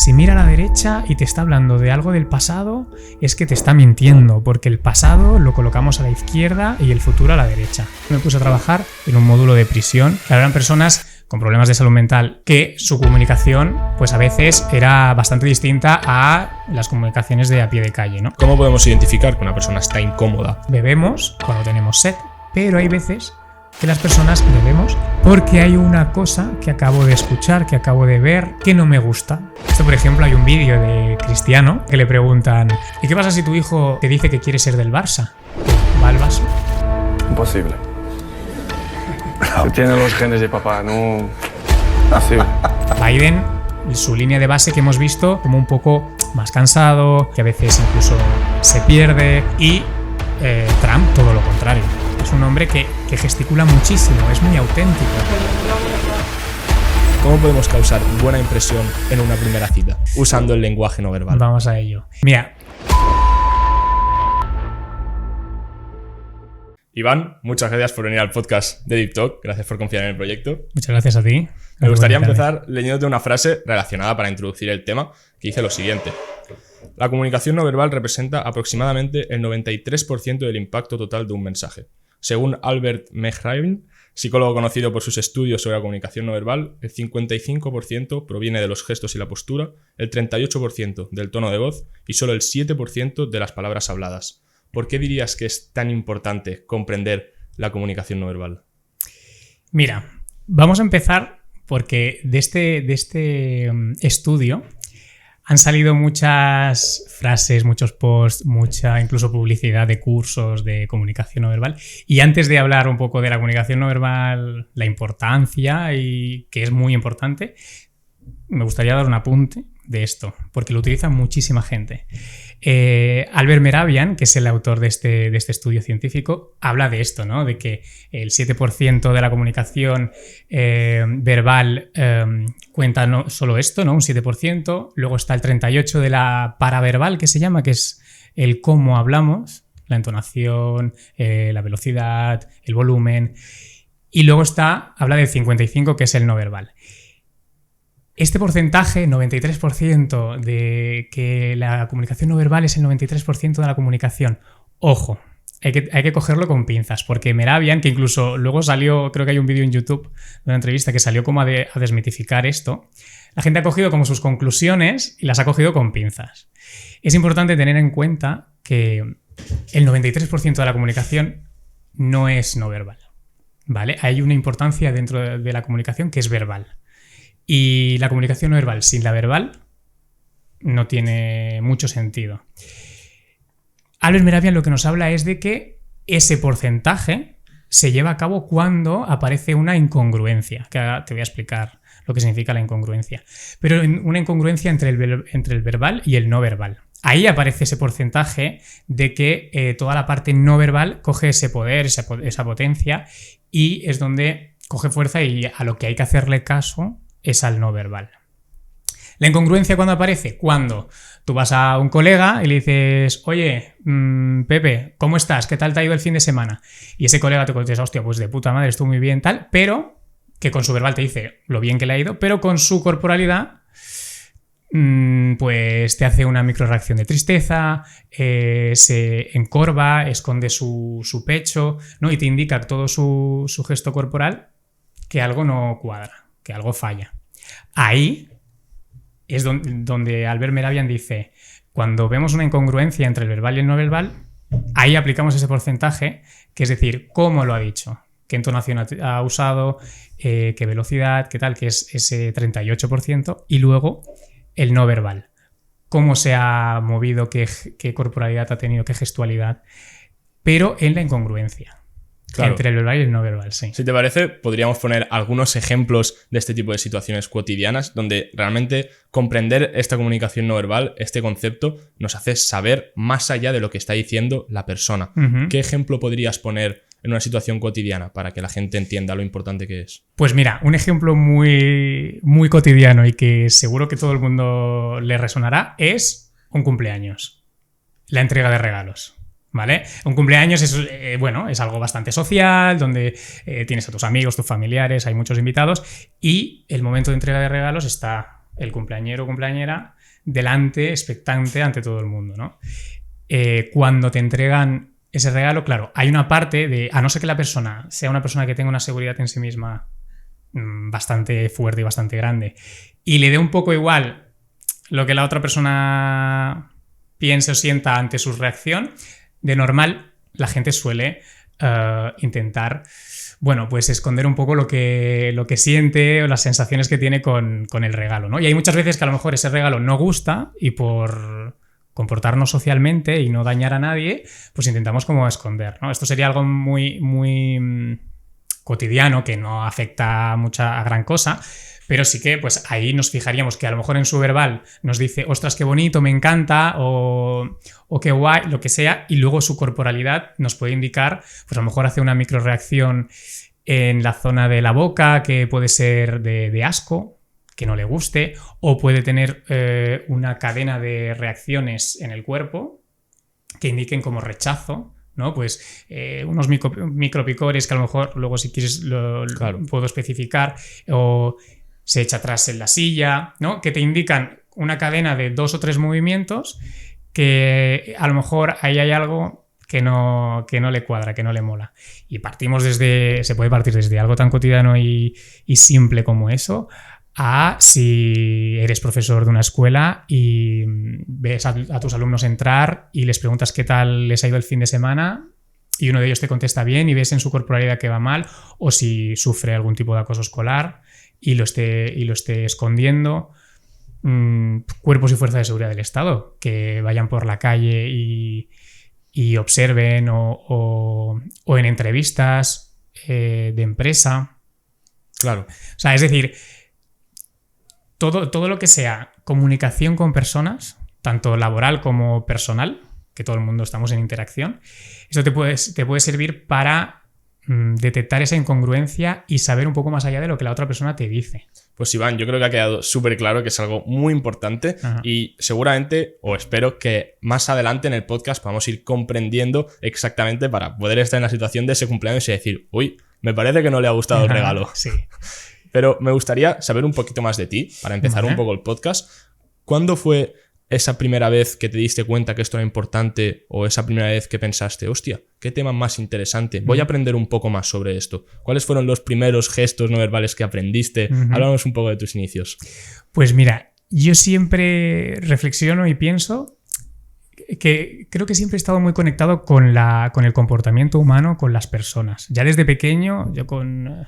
Si mira a la derecha y te está hablando de algo del pasado, es que te está mintiendo, porque el pasado lo colocamos a la izquierda y el futuro a la derecha. Me puse a trabajar en un módulo de prisión, que eran personas con problemas de salud mental, que su comunicación, pues a veces era bastante distinta a las comunicaciones de a pie de calle, ¿no? ¿Cómo podemos identificar que una persona está incómoda? Bebemos cuando tenemos sed, pero hay veces que las personas bebemos porque hay una cosa que acabo de escuchar, que acabo de ver, que no me gusta. Esto, por ejemplo, hay un vídeo de Cristiano que le preguntan: ¿y qué pasa si tu hijo te dice que quiere ser del Barça? ¿Va al vaso? Imposible. Tiene los genes de papá, no... Imposible. Biden, su línea de base que hemos visto como un poco más cansado, que a veces incluso se pierde, y Trump todo lo contrario. Es un hombre que gesticula muchísimo, es muy auténtico. ¿Cómo podemos causar buena impresión en una primera cita? Usando el lenguaje no verbal. Vamos a ello. Mira. Iván, muchas gracias por venir al podcast de Deep Talk. Gracias por confiar en el proyecto. Muchas gracias a ti. Me gustaría empezar leyéndote una frase relacionada para introducir el tema, que dice lo siguiente: la comunicación no verbal representa aproximadamente el 93% del impacto total de un mensaje. Según Albert Mehrabian, psicólogo conocido por sus estudios sobre la comunicación no verbal, el 55% proviene de los gestos y la postura, el 38% del tono de voz y solo el 7% de las palabras habladas. ¿Por qué dirías que es tan importante comprender la comunicación no verbal? Mira, vamos a empezar porque de este estudio han salido muchas frases, muchos posts, mucha incluso publicidad de cursos de comunicación no verbal. Y antes de hablar un poco de la comunicación no verbal, la importancia, y que es muy importante, me gustaría dar un apunte de esto, porque lo utiliza muchísima gente. Albert Mehrabian, que es el autor de este estudio científico, habla de esto, ¿no? De que el 7% de la comunicación verbal cuenta no solo esto, ¿no? Un 7%. Luego está el 38% de la paraverbal, que se llama, que es el cómo hablamos, la entonación, la velocidad, el volumen. Y luego habla del 55%, que es el no verbal. Este porcentaje, 93%, de que la comunicación no verbal es el 93% de la comunicación. Ojo, hay que cogerlo con pinzas, porque Mehrabian, que incluso luego salió, creo que hay un vídeo en YouTube de una entrevista que salió como a desmitificar esto, la gente ha cogido como sus conclusiones y las ha cogido con pinzas. Es importante tener en cuenta que el 93% de la comunicación no es no verbal, ¿vale? Hay una importancia dentro de la comunicación que es verbal. Y la comunicación no verbal sin la verbal no tiene mucho sentido. Albert Mehrabian lo que nos habla es de que ese porcentaje se lleva a cabo cuando aparece una incongruencia, que ahora te voy a explicar lo que significa la incongruencia. Pero una incongruencia entre el verbal y el no verbal. Ahí aparece ese porcentaje de que toda la parte no verbal coge ese poder, esa potencia, y es donde coge fuerza, y a lo que hay que hacerle caso es al no verbal. La incongruencia, ¿cuándo aparece? Cuando tú vas a un colega y le dices: oye, Pepe, ¿cómo estás? ¿Qué tal te ha ido el fin de semana? Y ese colega te contesta: hostia, pues de puta madre, estuvo muy bien, tal, pero que con su verbal te dice lo bien que le ha ido, pero con su corporalidad pues te hace una microreacción de tristeza, se encorva, esconde su pecho, ¿no? Y te indica todo su gesto corporal que algo no cuadra, que algo falla. Ahí es donde Albert Mehrabian dice: cuando vemos una incongruencia entre el verbal y el no verbal, ahí aplicamos ese porcentaje, que es decir, cómo lo ha dicho, qué entonación ha usado, qué velocidad, qué tal, que es ese 38%, y luego el no verbal, cómo se ha movido, qué corporalidad ha tenido, qué gestualidad, pero en la incongruencia. Claro. Entre el verbal y el no verbal, sí. Si te parece, podríamos poner algunos ejemplos de este tipo de situaciones cotidianas donde realmente comprender esta comunicación no verbal, este concepto, nos hace saber más allá de lo que está diciendo la persona. Uh-huh. ¿Qué ejemplo podrías poner en una situación cotidiana para que la gente entienda lo importante que es? Pues mira, un ejemplo muy, muy cotidiano y que seguro que todo el mundo le resonará es un cumpleaños, la entrega de regalos. ¿Vale? Un cumpleaños es algo bastante social, donde tienes a tus amigos, tus familiares, hay muchos invitados, y el momento de entrega de regalos está el cumpleañero o cumpleañera delante, expectante ante todo el mundo, ¿no? Cuando te entregan ese regalo, claro, hay una parte de, a no ser que la persona sea una persona que tenga una seguridad en sí misma bastante fuerte y bastante grande, y le dé un poco igual lo que la otra persona piense o sienta ante su reacción, de normal la gente suele intentar, bueno, pues esconder un poco lo que siente o las sensaciones que tiene con el regalo, ¿no? Y hay muchas veces que a lo mejor ese regalo no gusta y por comportarnos socialmente y no dañar a nadie, pues intentamos como esconder, ¿no? Esto sería algo muy cotidiano que no afecta a gran cosa, pero sí que pues ahí nos fijaríamos que a lo mejor en su verbal nos dice ostras, qué bonito, me encanta, o qué guay, lo que sea, y luego su corporalidad nos puede indicar, pues a lo mejor hace una microreacción en la zona de la boca que puede ser de asco, que no le guste, o puede tener una cadena de reacciones en el cuerpo que indiquen como rechazo, ¿no? Pues unos micropicores que a lo mejor luego si quieres Claro. puedo especificar, o se echa atrás en la silla, ¿no? Que te indican una cadena de 2 o 3 movimientos que a lo mejor ahí hay algo que no le cuadra, que no le mola. Y se puede partir desde algo tan cotidiano y simple como eso, a si eres profesor de una escuela y ves a tus alumnos entrar y les preguntas qué tal les ha ido el fin de semana y uno de ellos te contesta bien y ves en su corporalidad que va mal, o si sufre algún tipo de acoso escolar y lo esté escondiendo. Cuerpos y fuerzas de seguridad del Estado que vayan por la calle y observen o en entrevistas de empresa. Claro. O sea, es decir, todo lo que sea comunicación con personas, tanto laboral como personal, que todo el mundo estamos en interacción, eso te puede servir para detectar esa incongruencia y saber un poco más allá de lo que la otra persona te dice. Pues Iván, yo creo que ha quedado súper claro que es algo muy importante. Ajá. Y seguramente, o espero que más adelante en el podcast podamos ir comprendiendo exactamente para poder estar en la situación de ese cumpleaños y decir, uy, me parece que no le ha gustado el regalo. Sí. Pero me gustaría saber un poquito más de ti, para empezar un poco el podcast. ¿Cuándo fue esa primera vez que te diste cuenta que esto era importante, o esa primera vez que pensaste, hostia, qué tema más interesante, voy a aprender un poco más sobre esto? ¿Cuáles fueron los primeros gestos no verbales que aprendiste? Háblanos un poco de tus inicios. Pues mira, yo siempre reflexiono y pienso que creo que siempre he estado muy conectado con el comportamiento humano, con las personas. Ya desde pequeño, yo con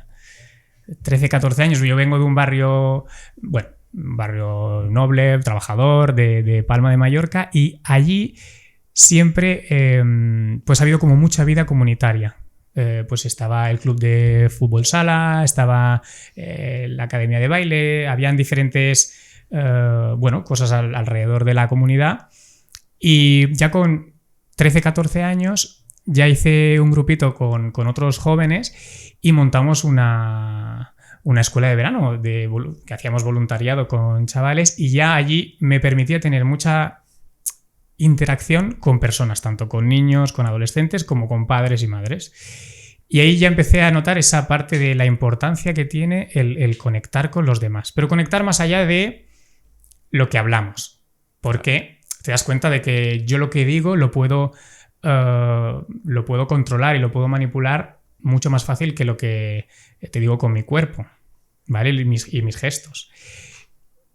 13, 14 años, yo vengo de un barrio, bueno, un barrio noble, trabajador de Palma de Mallorca, y allí siempre pues ha habido como mucha vida comunitaria. Pues estaba el club de fútbol sala, estaba la academia de baile, habían diferentes cosas alrededor de la comunidad, y ya con 13, 14 años ya hice un grupito con otros jóvenes y montamos una escuela de verano que hacíamos voluntariado con chavales, y ya allí me permitía tener mucha interacción con personas, tanto con niños, con adolescentes, como con padres y madres. Y ahí ya empecé a notar esa parte de la importancia que tiene el conectar con los demás, pero conectar más allá de lo que hablamos, porque te das cuenta de que yo lo que digo lo puedo controlar y lo puedo manipular mucho más fácil que lo que te digo con mi cuerpo, ¿vale? Y mis gestos.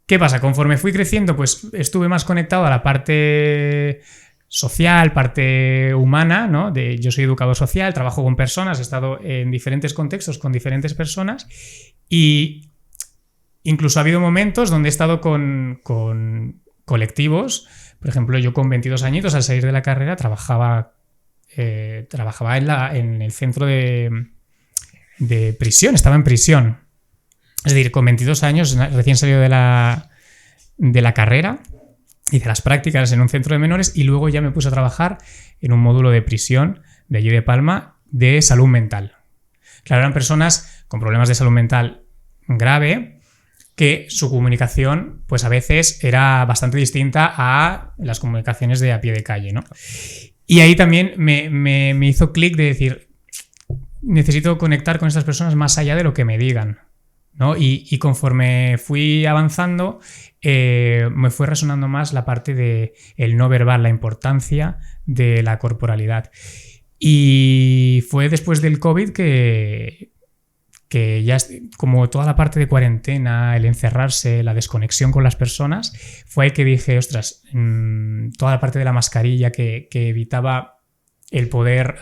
¿Qué pasa? Conforme fui creciendo, pues estuve más conectado a la parte social, parte humana, ¿no? Yo soy educador social, trabajo con personas, he estado en diferentes contextos con diferentes personas, y incluso ha habido momentos donde he estado con colectivos. Por ejemplo, yo con 22 añitos, al salir de la carrera, trabajaba en el centro de prisión, estaba en prisión. Es decir, con 22 años, recién salido de la carrera y de las prácticas en un centro de menores, y luego ya me puse a trabajar en un módulo de prisión de allí de Palma de salud mental. Claro, eran personas con problemas de salud mental grave, que su comunicación pues a veces era bastante distinta a las comunicaciones de a pie de calle, ¿no? Y ahí también me hizo clic de decir, necesito conectar con estas personas más allá de lo que me digan, ¿no? Y conforme fui avanzando, me fue resonando más la parte del no verbal, la importancia de la corporalidad. Y fue después del COVID que ya, como toda la parte de cuarentena, el encerrarse, la desconexión con las personas, fue ahí que dije, ostras, toda la parte de la mascarilla que evitaba el poder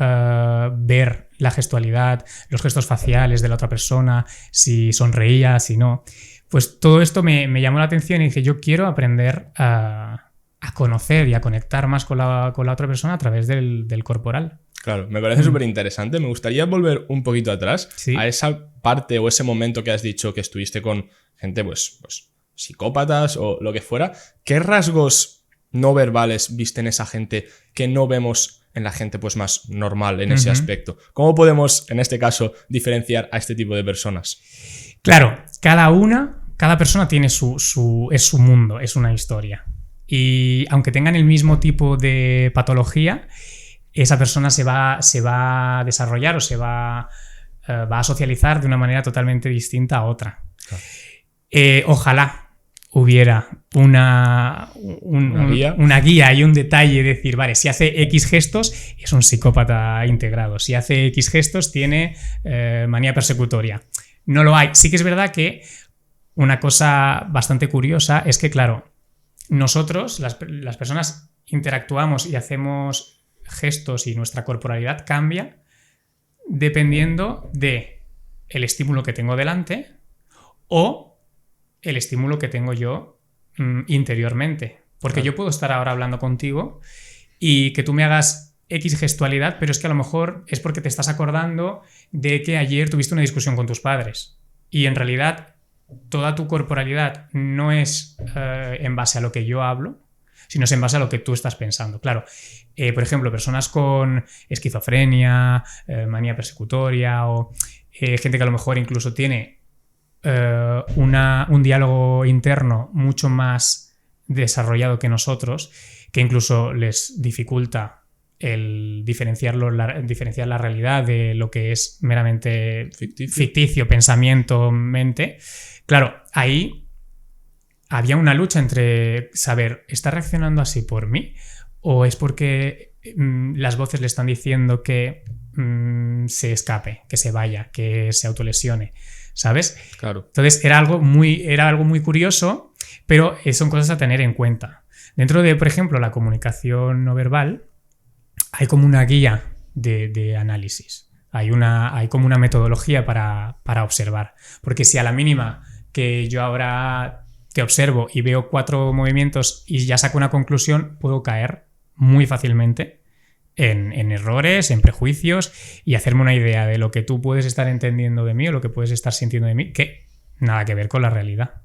ver la gestualidad, los gestos faciales de la otra persona, si sonreía, si no. Pues todo esto me llamó la atención y dije, yo quiero aprender a conocer y a conectar más con la otra persona a través del corporal. Claro, me parece súper interesante. Me gustaría volver un poquito atrás a esa parte o ese momento que has dicho que estuviste con gente, pues psicópatas o lo que fuera. ¿Qué rasgos no verbales viste en esa gente que no vemos en la gente pues más normal en ese aspecto? ¿Cómo podemos, en este caso, diferenciar a este tipo de personas? Claro, cada persona tiene es su mundo, es una historia. Y aunque tengan el mismo tipo de patología, esa persona se va a desarrollar o va a socializar de una manera totalmente distinta a otra. Claro. Ojalá hubiera una guía y un detalle, decir, vale, si hace X gestos es un psicópata integrado, si hace X gestos tiene manía persecutoria. No lo hay. Sí que es verdad que una cosa bastante curiosa es que, claro, nosotros, las personas, interactuamos y hacemos gestos y nuestra corporalidad cambia dependiendo de el estímulo que tengo delante o el estímulo que tengo yo interiormente. Porque yo puedo estar ahora hablando contigo y que tú me hagas X gestualidad, pero es que a lo mejor es porque te estás acordando de que ayer tuviste una discusión con tus padres. Y en realidad toda tu corporalidad no es en base a lo que yo hablo, sino es en base a lo que tú estás pensando. Claro, por ejemplo, personas con esquizofrenia, manía persecutoria o gente que a lo mejor incluso tiene un diálogo interno mucho más desarrollado que nosotros, que incluso les dificulta el diferenciar la realidad de lo que es meramente ficticio, pensamiento, mente. Claro, ahí había una lucha entre saber, ¿está reaccionando así por mí? ¿O es porque las voces le están diciendo que se escape, que se vaya, que se autolesione? ¿Sabes? Claro. Entonces era algo muy curioso, pero son cosas a tener en cuenta. Dentro de, por ejemplo, la comunicación no verbal, hay como una guía de análisis. Hay como una metodología para observar. Porque si a la mínima que yo ahora te observo y veo 4 movimientos y ya saco una conclusión, puedo caer muy fácilmente en errores, en prejuicios y hacerme una idea de lo que tú puedes estar entendiendo de mí o lo que puedes estar sintiendo de mí, que nada que ver con la realidad.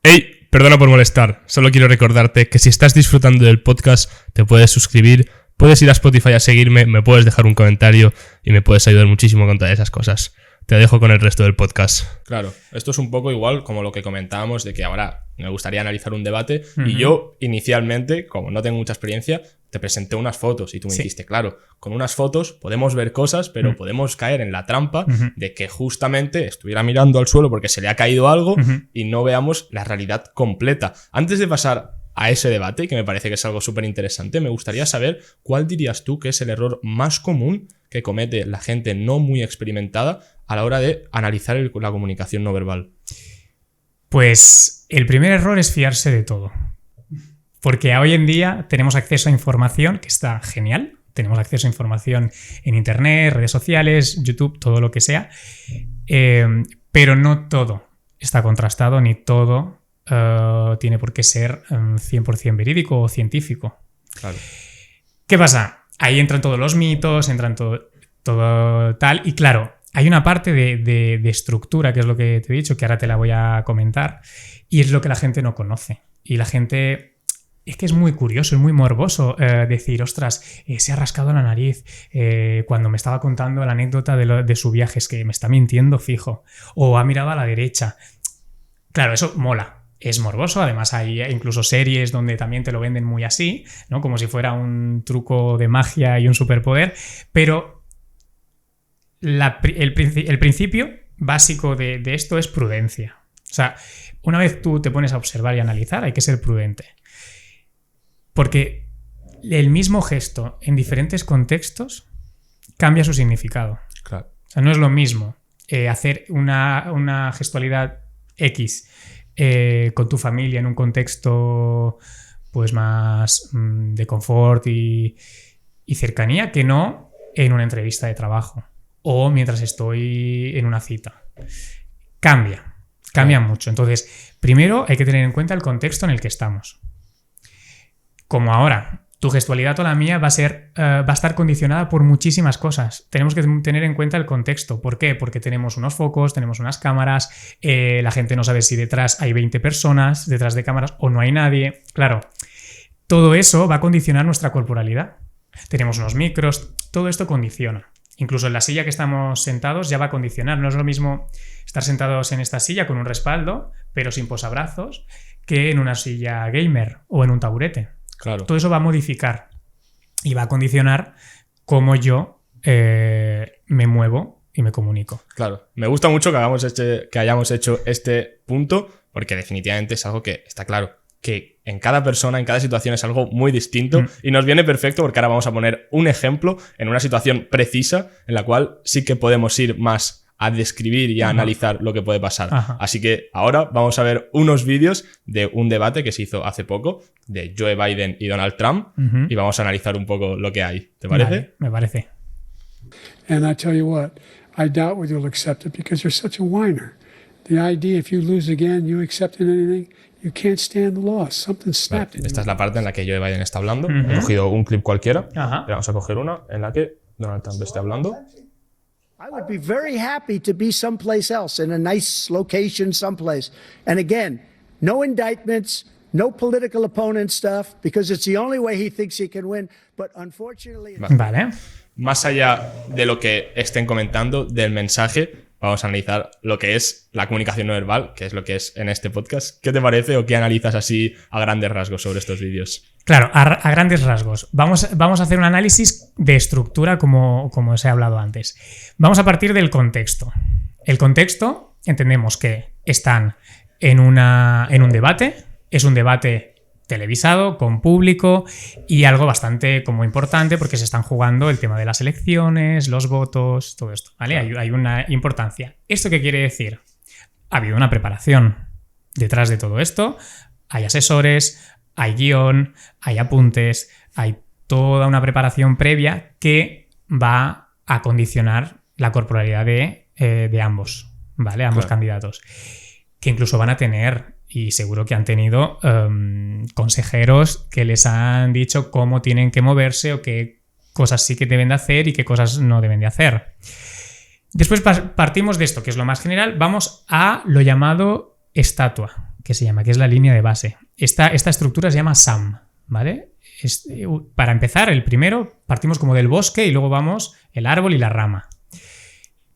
¡Ey! Perdona por molestar. Solo quiero recordarte que si estás disfrutando del podcast, te puedes suscribir, puedes ir a Spotify a seguirme, me puedes dejar un comentario y me puedes ayudar muchísimo con todas esas cosas. Te dejo con el resto del podcast. Claro, esto es un poco igual como lo que comentábamos de que ahora me gustaría analizar un debate y yo inicialmente, como no tengo mucha experiencia, te presenté unas fotos y tú me dijiste, claro, con unas fotos podemos ver cosas, pero podemos caer en la trampa de que justamente estuviera mirando al suelo porque se le ha caído algo y no veamos la realidad completa. Antes de pasar a ese debate, que me parece que es algo súper interesante, me gustaría saber cuál dirías tú que es el error más común que comete la gente no muy experimentada a la hora de analizar la comunicación no verbal. Pues el primer error es fiarse de todo. Porque hoy en día tenemos acceso a información que está genial. Tenemos acceso a información en internet, redes sociales, YouTube, todo lo que sea. Pero no todo está contrastado ni todo tiene por qué ser 100% verídico o científico. Claro. ¿Qué pasa? Ahí entran todos los mitos, entran todo tal. Y claro, hay una parte de estructura, que es lo que te he dicho, que ahora te la voy a comentar, y es lo que la gente no conoce. Y la gente... Es que es muy curioso, es muy morboso decir, ostras, se ha rascado la nariz cuando me estaba contando la anécdota de su viaje, es que me está mintiendo fijo. O ha mirado a la derecha. Claro, eso mola. Es morboso, además hay incluso series donde también te lo venden muy así, ¿no? Como si fuera un truco de magia y un superpoder, pero el principio básico de esto es prudencia. O sea, una vez tú te pones a observar y analizar, hay que ser prudente. Porque el mismo gesto en diferentes contextos cambia su significado. Claro. O sea, no es lo mismo hacer una gestualidad X con tu familia en un contexto pues más de confort y cercanía que no en una entrevista de trabajo o mientras estoy en una cita. Cambia mucho. Entonces, primero hay que tener en cuenta el contexto en el que estamos. Como ahora, tu gestualidad o la mía va a estar condicionada por muchísimas cosas. Tenemos que tener en cuenta el contexto. ¿Por qué? Porque tenemos unos focos, tenemos unas cámaras, la gente no sabe si detrás hay 20 personas, detrás de cámaras, o no hay nadie. Claro, todo eso va a condicionar nuestra corporalidad. Tenemos unos micros, todo esto condiciona. Incluso en la silla que estamos sentados ya va a condicionar. No es lo mismo estar sentados en esta silla con un respaldo, pero sin posabrazos, que en una silla gamer o en un taburete. Claro. Todo eso va a modificar y va a condicionar cómo yo me muevo y me comunico. Claro. Me gusta mucho que hayamos hecho este punto, porque definitivamente es algo que está claro, que en cada persona, en cada situación es algo muy distinto y nos viene perfecto porque ahora vamos a poner un ejemplo en una situación precisa en la cual sí que podemos ir más a describir y a analizar lo que puede pasar. Ajá. Así que ahora vamos a ver unos vídeos de un debate que se hizo hace poco de Joe Biden y Donald Trump y vamos a analizar un poco lo que hay. ¿Te parece? Vale, me parece. And I tell you what, I doubt whether you'll accept it because you're such a whiner. The idea, if you lose again, you accepting anything, you can't stand the loss. Something snapped in you. Esta es la parte en la que Joe Biden está hablando. He cogido un clip cualquiera. Ajá. Y vamos a coger una en la que Donald Trump esté hablando. I would be very happy to be someplace else, in a nice location someplace. And again, no indictments, no political opponent stuff, because it's the only way he thinks he can win. But unfortunately... Vale. Más allá de lo que estén comentando, del mensaje, vamos a analizar lo que es la comunicación no verbal, que es lo que es en este podcast. ¿Qué te parece o qué analizas así a grandes rasgos sobre estos vídeos? Claro, a grandes rasgos. Vamos a hacer un análisis de estructura como os he hablado antes. Vamos a partir del contexto. El contexto, entendemos que están en un debate. Es un debate televisado, con público y algo bastante como importante porque se están jugando el tema de las elecciones, los votos, todo esto, ¿vale? Hay una importancia. ¿Esto qué quiere decir? Ha habido una preparación detrás de todo esto. Hay asesores, hay guión, hay apuntes, hay toda una preparación previa que va a condicionar la corporalidad de ambos, ¿vale? Ambos candidatos. Que incluso van a tener, y seguro que han tenido, consejeros que les han dicho cómo tienen que moverse o qué cosas sí que deben de hacer y qué cosas no deben de hacer. Después partimos de esto, que es lo más general. Vamos a lo llamado estatua, que es la línea de base. Esta estructura se llama SAM, ¿vale? Para empezar, el primero, partimos como del bosque y luego vamos el árbol y la rama.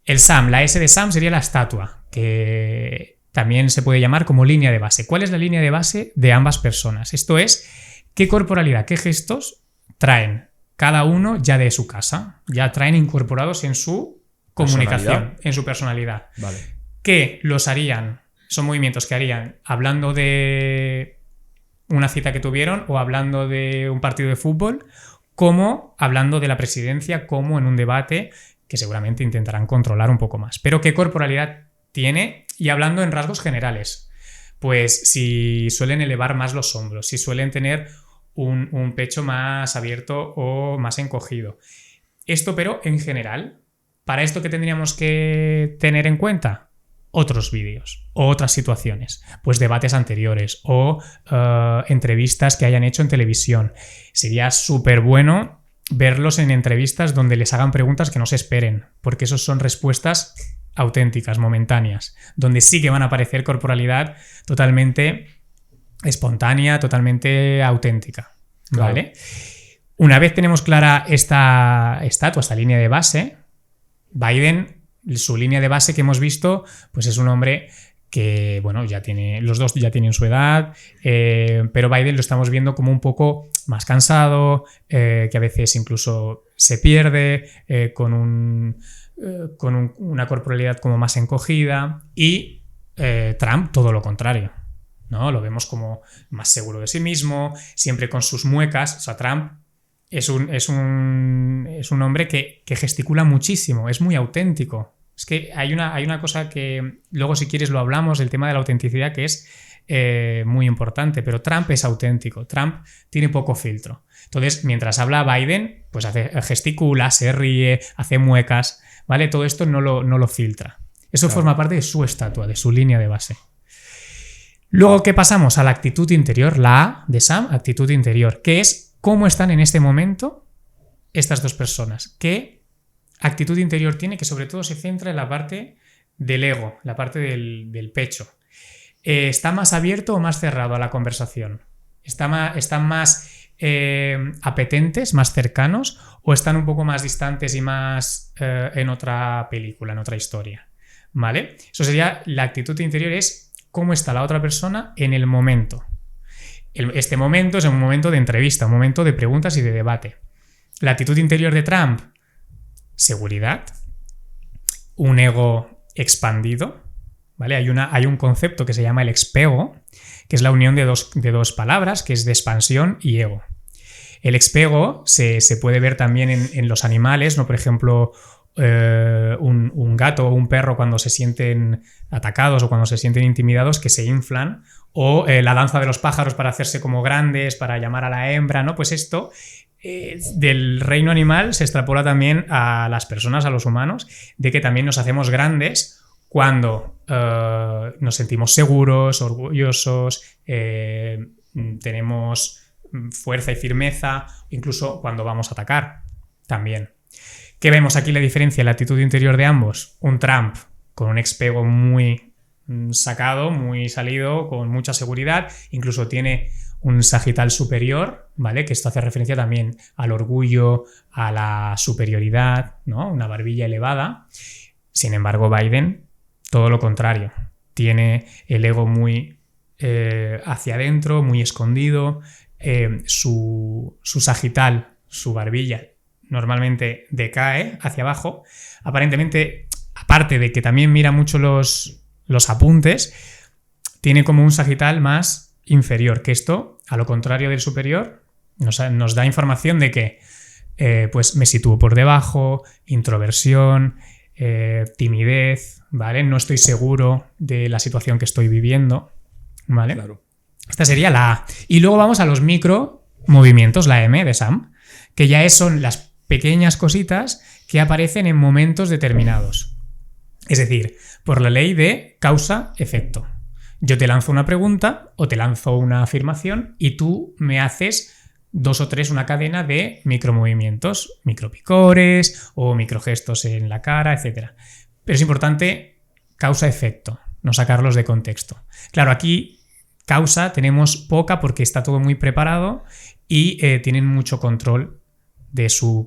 El SAM, la S de SAM sería la estatua, que también se puede llamar como línea de base. ¿Cuál es la línea de base de ambas personas? Esto es, qué corporalidad, qué gestos traen cada uno ya de su casa, ya traen incorporados en su comunicación, en su personalidad. Vale. ¿Qué los harían? Son movimientos que harían hablando de una cita que tuvieron o hablando de un partido de fútbol, como hablando de la presidencia, como en un debate que seguramente intentarán controlar un poco más. Pero ¿qué corporalidad tiene? Y hablando en rasgos generales, pues si suelen elevar más los hombros, si suelen tener un pecho más abierto o más encogido. Esto, pero en general, ¿para esto qué tendríamos que tener en cuenta? Otros vídeos o otras situaciones, pues debates anteriores o entrevistas que hayan hecho en televisión. Sería súper bueno verlos en entrevistas donde les hagan preguntas que no se esperen, porque esos son respuestas auténticas, momentáneas, donde sí que van a aparecer corporalidad totalmente espontánea, totalmente auténtica, ¿vale? Claro. Una vez tenemos clara esta estatua, esta línea de base, Biden, su línea de base que hemos visto, pues es un hombre que, bueno, los dos ya tienen su edad, pero Biden lo estamos viendo como un poco más cansado, que a veces incluso se pierde, con con una corporalidad como más encogida, y Trump todo lo contrario, ¿no? Lo vemos como más seguro de sí mismo, siempre con sus muecas. O sea, Trump es un hombre que gesticula muchísimo, es muy auténtico. Es que hay una cosa que luego, si quieres, lo hablamos, el tema de la autenticidad, que es muy importante, pero Trump es auténtico, Trump tiene poco filtro. Entonces, mientras habla Biden, pues gesticula, se ríe, hace muecas, ¿vale? Todo esto no lo filtra. Eso forma parte de su estatua, de su línea de base. Luego, ¿qué pasamos? A la actitud interior, la A de Sam, actitud interior, que es cómo están en este momento estas dos personas. ¿Qué actitud interior tiene? Que sobre todo se centra en la parte del ego, la parte del pecho. ¿Está más abierto o más cerrado a la conversación? ¿Están más apetentes, más cercanos, o están un poco más distantes y más en otra película, en otra historia? ¿Vale? Eso sería la actitud interior, es cómo está la otra persona en el momento. Este momento es un momento de entrevista, un momento de preguntas y de debate. La actitud interior de Trump, seguridad, un ego expandido, ¿vale? Hay un concepto que se llama el expego, que es la unión de dos palabras, que es de expansión y ego. El expego se puede ver también en los animales, ¿no? Por ejemplo, un gato o un perro, cuando se sienten atacados o cuando se sienten intimidados, que se inflan, o la danza de los pájaros para hacerse como grandes, para llamar a la hembra, ¿no? Pues esto del reino animal se extrapola también a las personas, a los humanos, de que también nos hacemos grandes cuando nos sentimos seguros, orgullosos, tenemos fuerza y firmeza, incluso cuando vamos a atacar también. ¿Qué vemos aquí la diferencia en la actitud interior de ambos? Un Trump con un expego muy sacado, muy salido, con mucha seguridad, incluso tiene un sagital superior, ¿vale? Que esto hace referencia también al orgullo, a la superioridad, ¿no? Una barbilla elevada. Sin embargo, Biden, todo lo contrario. Tiene el ego muy hacia adentro, muy escondido. Su sagital, su barbilla, normalmente decae hacia abajo. Aparentemente, aparte de que también mira mucho los apuntes, tiene como un sagital más inferior, que esto, a lo contrario del superior, nos da información de que pues me sitúo por debajo, introversión, timidez, ¿vale? No estoy seguro de la situación que estoy viviendo, ¿vale? Claro. Esta sería la A. Y luego vamos a los micro movimientos, la M de Sam, que ya son las pequeñas cositas que aparecen en momentos determinados. Es decir, por la ley de causa-efecto. Yo te lanzo una pregunta o te lanzo una afirmación y tú me haces 2 o 3, una cadena de micromovimientos, micropicores o microgestos en la cara, etc. Pero es importante causa-efecto, no sacarlos de contexto. Claro, aquí causa tenemos poca porque está todo muy preparado y tienen mucho control de su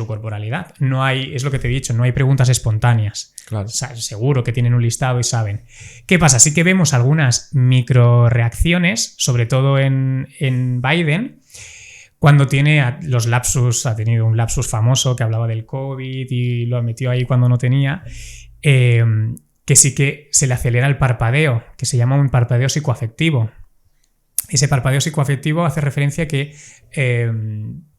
corporalidad. No hay, es lo que te he dicho, no hay preguntas espontáneas. Claro. O sea, seguro que tienen un listado y saben. ¿Qué pasa? Sí que vemos algunas micro reacciones, sobre todo en Biden, cuando tiene los lapsus, ha tenido un lapsus famoso que hablaba del COVID y lo metió ahí cuando no tenía, que sí que se le acelera el parpadeo, que se llama un parpadeo psicoafectivo. Ese parpadeo psicoafectivo hace referencia a que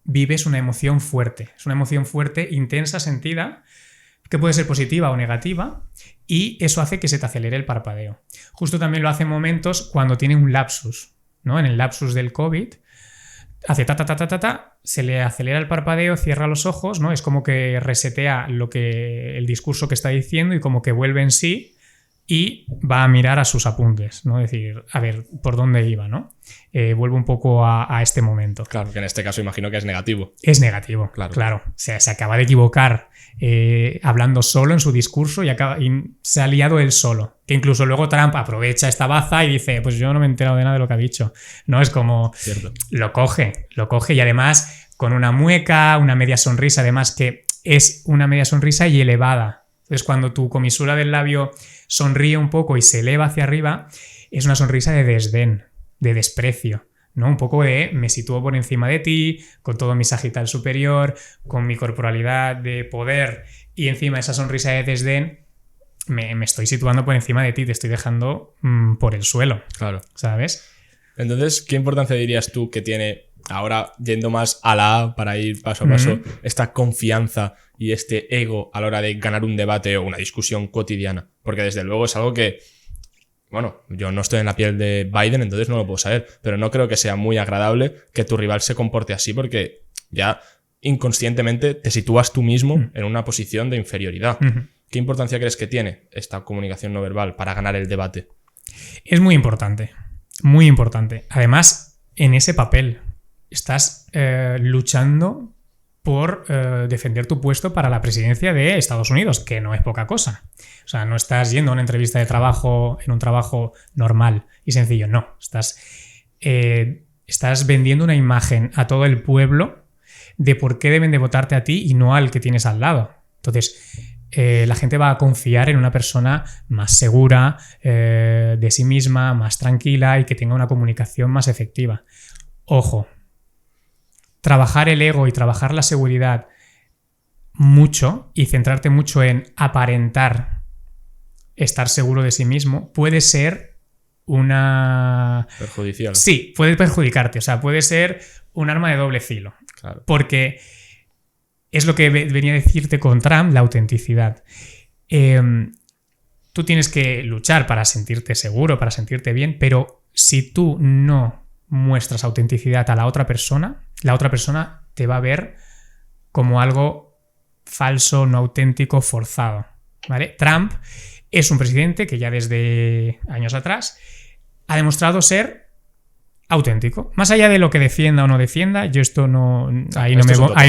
vives una emoción fuerte. Es una emoción fuerte, intensa, sentida, que puede ser positiva o negativa, y eso hace que se te acelere el parpadeo. Justo también lo hace en momentos cuando tiene un lapsus, ¿no? En el lapsus del COVID, hace ta, se le acelera el parpadeo, cierra los ojos, ¿no? Es como que resetea el discurso que está diciendo y como que vuelve en sí y va a mirar a sus apuntes, ¿no? Es decir, a ver, ¿por dónde iba, no? Vuelvo un poco a este momento. Claro, que en este caso imagino que es negativo. Es negativo, claro. O sea, se acaba de equivocar hablando solo en su discurso y se ha liado él solo. Que incluso luego Trump aprovecha esta baza y dice, pues yo no me he enterado de nada de lo que ha dicho. No, es como... Cierto. Lo coge y además con una mueca, una media sonrisa, además que es una media sonrisa y elevada. Entonces, cuando tu comisura del labio sonríe un poco y se eleva hacia arriba, es una sonrisa de desdén, de desprecio, ¿no? Un poco de me sitúo por encima de ti, con todo mi sagital superior, con mi corporalidad de poder y encima esa sonrisa de desdén, me estoy situando por encima de ti, te estoy dejando por el suelo. Claro. ¿Sabes? Entonces, ¿qué importancia dirías tú que tiene, ahora yendo más a la A para ir paso a paso, esta confianza y este ego a la hora de ganar un debate o una discusión cotidiana? Porque desde luego es algo que, bueno, yo no estoy en la piel de Biden, entonces no lo puedo saber, pero no creo que sea muy agradable que tu rival se comporte así porque ya inconscientemente te sitúas tú mismo en una posición de inferioridad. ¿Qué importancia crees que tiene esta comunicación no verbal para ganar el debate? Es muy importante, muy importante. Además, en ese papel estás luchando por defender tu puesto para la presidencia de Estados Unidos, que no es poca cosa. O sea, no estás yendo a una entrevista de trabajo en un trabajo normal y sencillo, no. Estás vendiendo una imagen a todo el pueblo de por qué deben de votarte a ti y no al que tienes al lado. Entonces, la gente va a confiar en una persona más segura de sí misma, más tranquila y que tenga una comunicación más efectiva. Ojo, trabajar el ego y trabajar la seguridad mucho y centrarte mucho en aparentar estar seguro de sí mismo puede ser una... Perjudicial. Sí, puede perjudicarte, o sea, puede ser un arma de doble filo. Claro. Porque es lo que venía a decirte con Trump, la autenticidad. Tú tienes que luchar para sentirte seguro, para sentirte bien, pero si tú no muestras autenticidad a la otra persona te va a ver como algo falso, no auténtico, forzado, ¿vale? Trump es un presidente que ya desde años atrás ha demostrado ser auténtico. Más allá de lo que defienda o no defienda, yo esto no... Ahí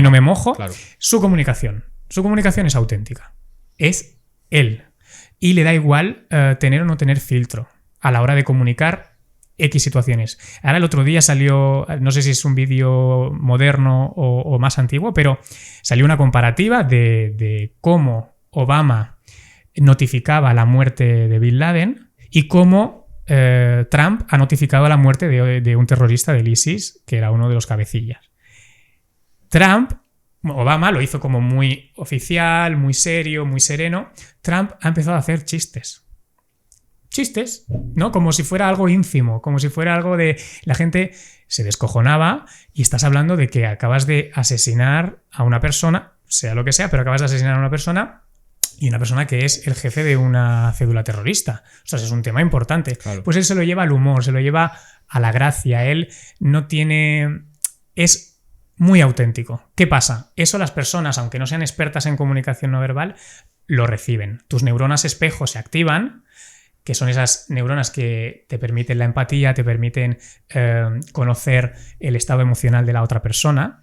no me mojo. Claro. Su comunicación es auténtica. Es él. Y le da igual tener o no tener filtro a la hora de comunicar X situaciones. Ahora el otro día salió, no sé si es un vídeo moderno o más antiguo, pero salió una comparativa de cómo Obama notificaba la muerte de Bin Laden y cómo Trump ha notificado la muerte de un terrorista del ISIS, que era uno de los cabecillas. Obama lo hizo como muy oficial, muy serio, muy sereno. Trump ha empezado a hacer chistes, ¿no? Como si fuera algo ínfimo, como si fuera algo de... La gente se descojonaba y estás hablando de que acabas de asesinar a una persona, sea lo que sea, pero acabas de asesinar a una persona y una persona que es el jefe de una cédula terrorista. O sea, es un tema importante. Claro. Pues él se lo lleva al humor, se lo lleva a la gracia. Él no tiene... Es muy auténtico. ¿Qué pasa? Eso las personas, aunque no sean expertas en comunicación no verbal, lo reciben. Tus neuronas espejo se activan, que son esas neuronas que te permiten la empatía, te permiten conocer el estado emocional de la otra persona.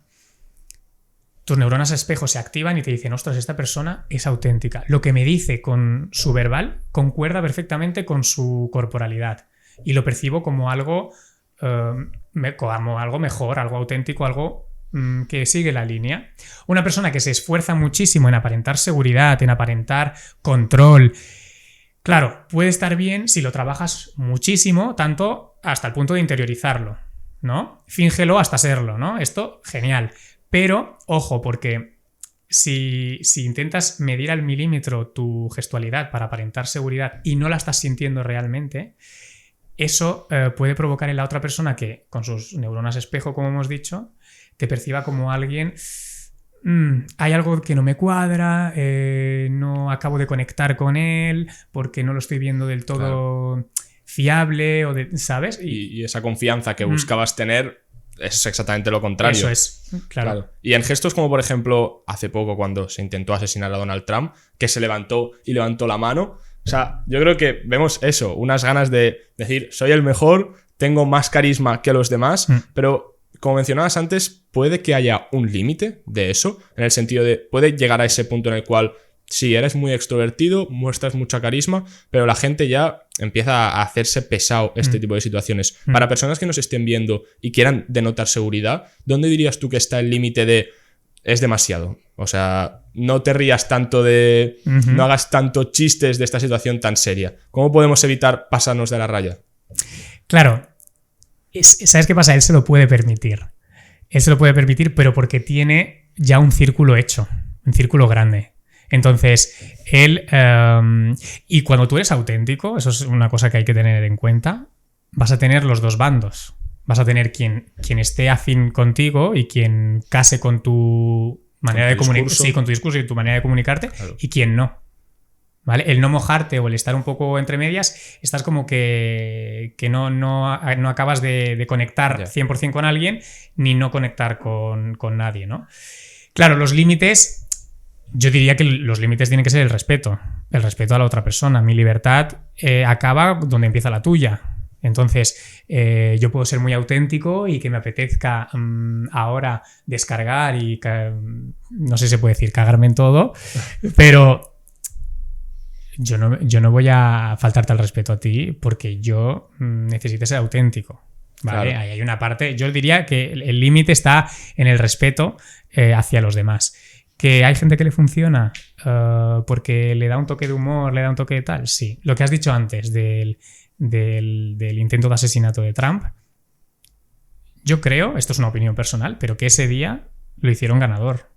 Tus neuronas espejo se activan y te dicen, ostras, esta persona es auténtica. Lo que me dice con su verbal concuerda perfectamente con su corporalidad. Y lo percibo como algo mejor, algo auténtico, algo que sigue la línea. Una persona que se esfuerza muchísimo en aparentar seguridad, en aparentar control, claro, puede estar bien si lo trabajas muchísimo, tanto hasta el punto de interiorizarlo, ¿no? Fíngelo hasta serlo, ¿no? Esto, genial. Pero, ojo, porque si intentas medir al milímetro tu gestualidad para aparentar seguridad y no la estás sintiendo realmente, eso puede provocar en la otra persona que, con sus neuronas espejo, como hemos dicho, te perciba como alguien... hay algo que no me cuadra, no acabo de conectar con él porque no lo estoy viendo del todo fiable, ¿sabes? Y esa confianza que buscabas tener es exactamente lo contrario. Eso es, claro. Y en gestos como, por ejemplo, hace poco cuando se intentó asesinar a Donald Trump, que se levantó la mano. O sea, yo creo que vemos eso, unas ganas de decir, soy el mejor, tengo más carisma que los demás, pero... Como mencionabas antes, puede que haya un límite de eso, en el sentido de, puede llegar a ese punto en el cual, sí, eres muy extrovertido, muestras mucha carisma, pero la gente ya empieza a hacerse pesado este tipo de situaciones. Para personas que nos estén viendo y quieran denotar seguridad, ¿dónde dirías tú que está el límite de es demasiado? O sea, no te rías tanto de... no hagas tanto chistes de esta situación tan seria. ¿Cómo podemos evitar pasarnos de la raya? Claro. ¿Sabes qué pasa? Él se lo puede permitir. Él se lo puede permitir, pero porque tiene ya un círculo hecho, un círculo grande. Entonces, él... y cuando tú eres auténtico, eso es una cosa que hay que tener en cuenta, vas a tener los dos bandos. Vas a tener quien esté afín contigo y quien case con tu manera de comunicar, sí, con tu discurso y tu manera de comunicarte, claro. Y quien no. ¿Vale? El no mojarte o el estar un poco entre medias, estás como que no acabas de conectar 100% con alguien ni no conectar con nadie, ¿no? Claro, los límites, yo diría que los límites tienen que ser el respeto a la otra persona. Mi libertad acaba donde empieza la tuya. Entonces, yo puedo ser muy auténtico y que me apetezca ahora descargar y, no sé si se puede decir, cagarme en todo, pero yo no voy a faltarte al respeto a ti porque yo necesito ser auténtico. ¿Vale? Claro. Ahí hay una parte, yo diría que el límite está en el respeto hacia los demás. ¿Que hay gente que le funciona porque le da un toque de humor, le da un toque de tal? Sí. Lo que has dicho antes del intento de asesinato de Trump, yo creo, esto es una opinión personal, pero que ese día lo hicieron ganador.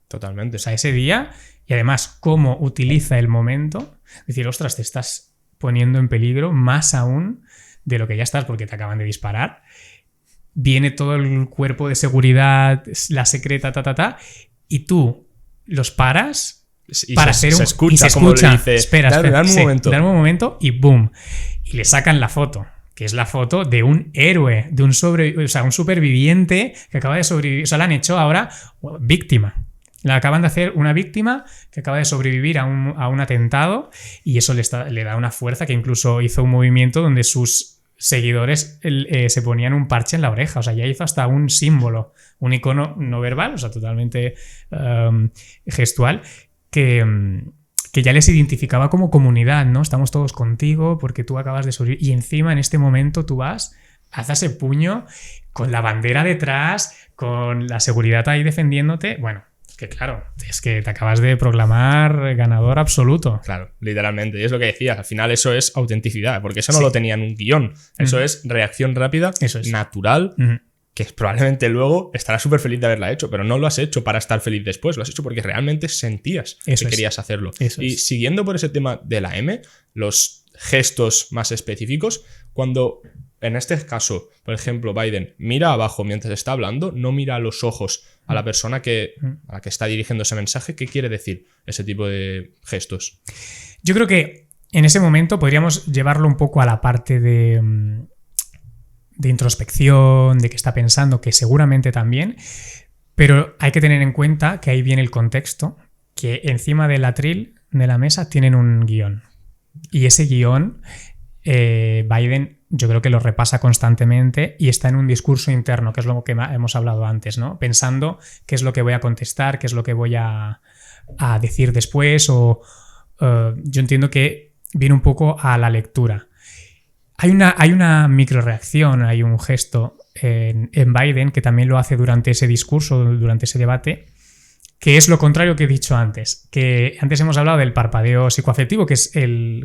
Totalmente. O sea, ese día, y además cómo utiliza el momento, decir, ostras, te estás poniendo en peligro más aún de lo que ya estás porque te acaban de disparar. Viene todo el cuerpo de seguridad, la secreta, y tú los paras para hacer se escucha, como le dice, espera, dame un momento. Dame un momento y boom. Y le sacan la foto, que es la foto de un héroe, de un superviviente que acaba de sobrevivir. O sea, la han hecho ahora víctima. Le acaban de hacer una víctima que acaba de sobrevivir a un atentado y eso le da una fuerza, que incluso hizo un movimiento donde sus seguidores se ponían un parche en la oreja. O sea, ya hizo hasta un símbolo, un icono no verbal, o sea, totalmente gestual, que ya les identificaba como comunidad, ¿no? Estamos todos contigo porque tú acabas de sobrevivir. Y encima, en este momento, tú vas, haces el puño con la bandera detrás, con la seguridad ahí defendiéndote. Bueno, que claro, es que te acabas de proclamar ganador absoluto. Claro, literalmente. Y es lo que decías, al final eso es autenticidad, porque eso no lo tenía en un guión. Eso es reacción rápida, natural, que probablemente luego estarás súper feliz de haberla hecho, pero no lo has hecho para estar feliz después, lo has hecho porque realmente sentías que querías hacerlo. Y siguiendo por ese tema de la M, los gestos más específicos, cuando en este caso, por ejemplo, Biden mira abajo mientras está hablando, no mira a los ojos a la persona a la que está dirigiendo ese mensaje, ¿qué quiere decir ese tipo de gestos? Yo creo que en ese momento podríamos llevarlo un poco a la parte de introspección, de qué está pensando, que seguramente también, pero hay que tener en cuenta que ahí viene el contexto, que encima del atril de la mesa tienen un guión. Y ese guión, Biden yo creo que lo repasa constantemente y está en un discurso interno, que es lo que hemos hablado antes, ¿no? Pensando qué es lo que voy a contestar, qué es lo que voy a decir después, o yo entiendo que viene un poco a la lectura. Hay una microreacción, hay un gesto en Biden que también lo hace durante ese discurso, durante ese debate, que es lo contrario que he dicho antes. Que antes hemos hablado del parpadeo psicoafectivo, que es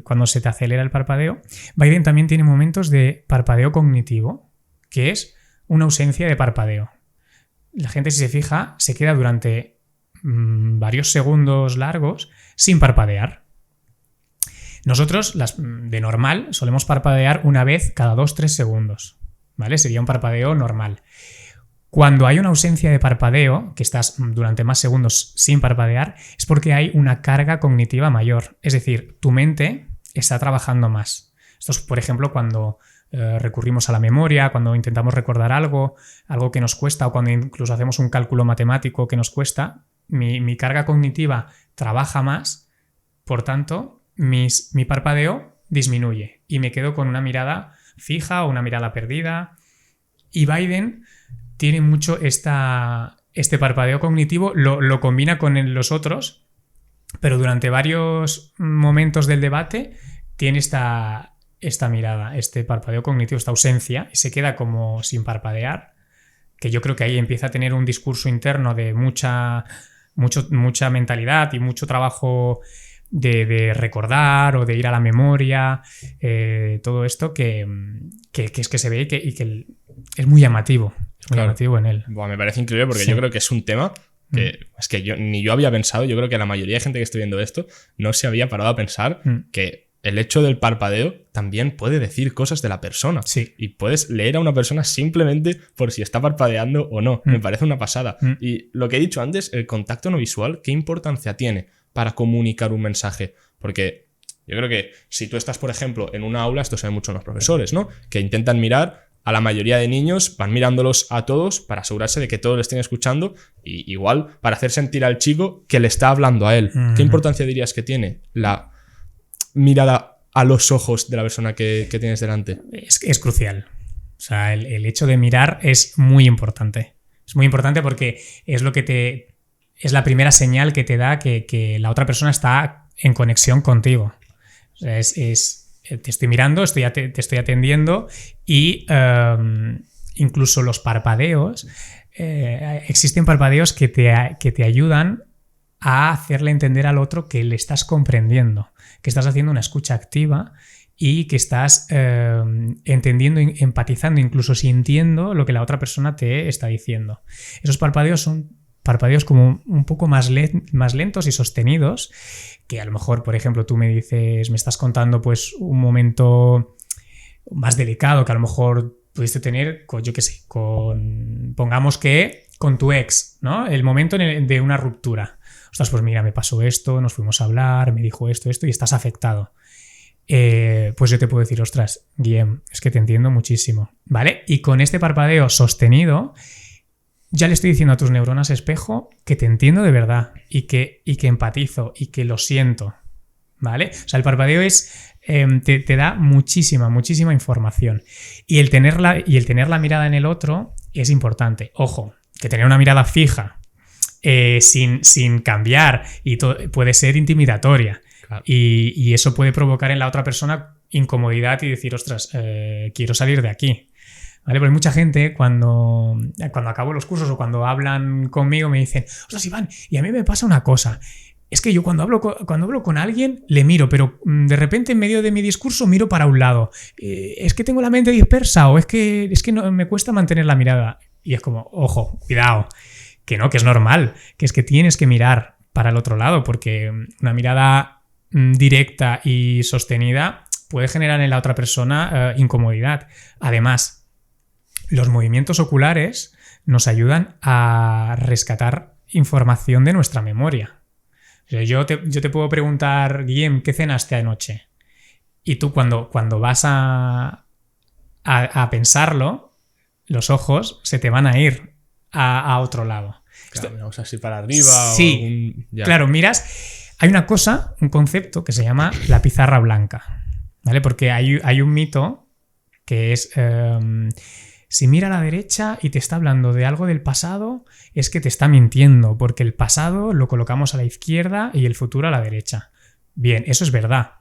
cuando se te acelera el parpadeo. Biden también tiene momentos de parpadeo cognitivo, que es una ausencia de parpadeo. La gente, si se fija, se queda durante varios segundos largos sin parpadear. Nosotros, de normal, solemos parpadear una vez cada 2-3 segundos, ¿vale? Sería un parpadeo normal. Cuando hay una ausencia de parpadeo, que estás durante más segundos sin parpadear, es porque hay una carga cognitiva mayor. Es decir, tu mente está trabajando más. Esto es, por ejemplo, cuando recurrimos a la memoria, cuando intentamos recordar algo que nos cuesta, o cuando incluso hacemos un cálculo matemático que nos cuesta, mi carga cognitiva trabaja más, por tanto, mi parpadeo disminuye y me quedo con una mirada fija o una mirada perdida. Y Biden tiene mucho este parpadeo cognitivo, lo combina con los otros, pero durante varios momentos del debate tiene esta mirada, este parpadeo cognitivo, esta ausencia, y se queda como sin parpadear, que yo creo que ahí empieza a tener un discurso interno de mucha mentalidad y mucho trabajo de recordar o de ir a la memoria, todo esto que es que se ve y que es muy llamativo. Es muy llamativo en él. Buah, me parece increíble porque yo creo que es un tema que es que ni yo había pensado. Yo creo que la mayoría de gente que esté viendo esto no se había parado a pensar que el hecho del parpadeo también puede decir cosas de la persona. Sí. Y puedes leer a una persona simplemente por si está parpadeando o no. Me parece una pasada. Y lo que he dicho antes, el contacto no visual, ¿qué importancia tiene para comunicar un mensaje? Porque yo creo que si tú estás, por ejemplo, en una aula, esto se ve mucho en los profesores, ¿no? Que intentan mirar a la mayoría de niños, van mirándolos a todos para asegurarse de que todos le estén escuchando y igual para hacer sentir al chico que le está hablando a él. ¿Qué importancia dirías que tiene la mirada a los ojos de la persona que tienes delante? Es crucial. O sea, el hecho de mirar es muy importante. Es muy importante porque es lo que es la primera señal que te da que la otra persona está en conexión contigo. O sea, te estoy mirando, te estoy atendiendo y incluso los parpadeos, existen parpadeos que te ayudan a hacerle entender al otro que le estás comprendiendo, que estás haciendo una escucha activa y que estás entendiendo, empatizando, incluso sintiendo lo que la otra persona te está diciendo. Esos parpadeos son parpadeos como un poco más lentos y sostenidos, que a lo mejor, por ejemplo, tú me estás contando pues un momento más delicado que a lo mejor pudiste tener pongamos que con tu ex, ¿no? El momento de una ruptura. Ostras, pues mira, me pasó esto, nos fuimos a hablar, me dijo esto y estás afectado. Pues yo te puedo decir, ostras, Guillem, es que te entiendo muchísimo, ¿vale? Y con este parpadeo sostenido ya le estoy diciendo a tus neuronas espejo que te entiendo de verdad y que empatizo y que lo siento, ¿vale? O sea, el parpadeo te da muchísima información. Y el tener la mirada en el otro es importante. Ojo, que tener una mirada fija sin cambiar puede ser intimidatoria. Claro. Y eso puede provocar en la otra persona incomodidad y decir, ostras, quiero salir de aquí. ¿Vale? Porque mucha gente cuando acabo los cursos o cuando hablan conmigo me dicen, ostras, Iván, y a mí me pasa una cosa. Es que yo cuando hablo con alguien le miro, pero de repente en medio de mi discurso miro para un lado. Es que tengo la mente dispersa o es que no, me cuesta mantener la mirada. Y es como, ojo, cuidado, que no, que es normal, que es que tienes que mirar para el otro lado porque una mirada directa y sostenida puede generar en la otra persona incomodidad. Además, los movimientos oculares nos ayudan a rescatar información de nuestra memoria. O sea, yo te puedo preguntar, Guillem, ¿qué cenaste anoche? Y tú cuando vas a pensarlo, los ojos se te van a ir a otro lado. Claro, miramos así para arriba. Sí, claro, miras. Hay un concepto que se llama la pizarra blanca, ¿vale? Porque hay un mito que es... si mira a la derecha y te está hablando de algo del pasado, es que te está mintiendo, porque el pasado lo colocamos a la izquierda y el futuro a la derecha. Bien, eso es verdad.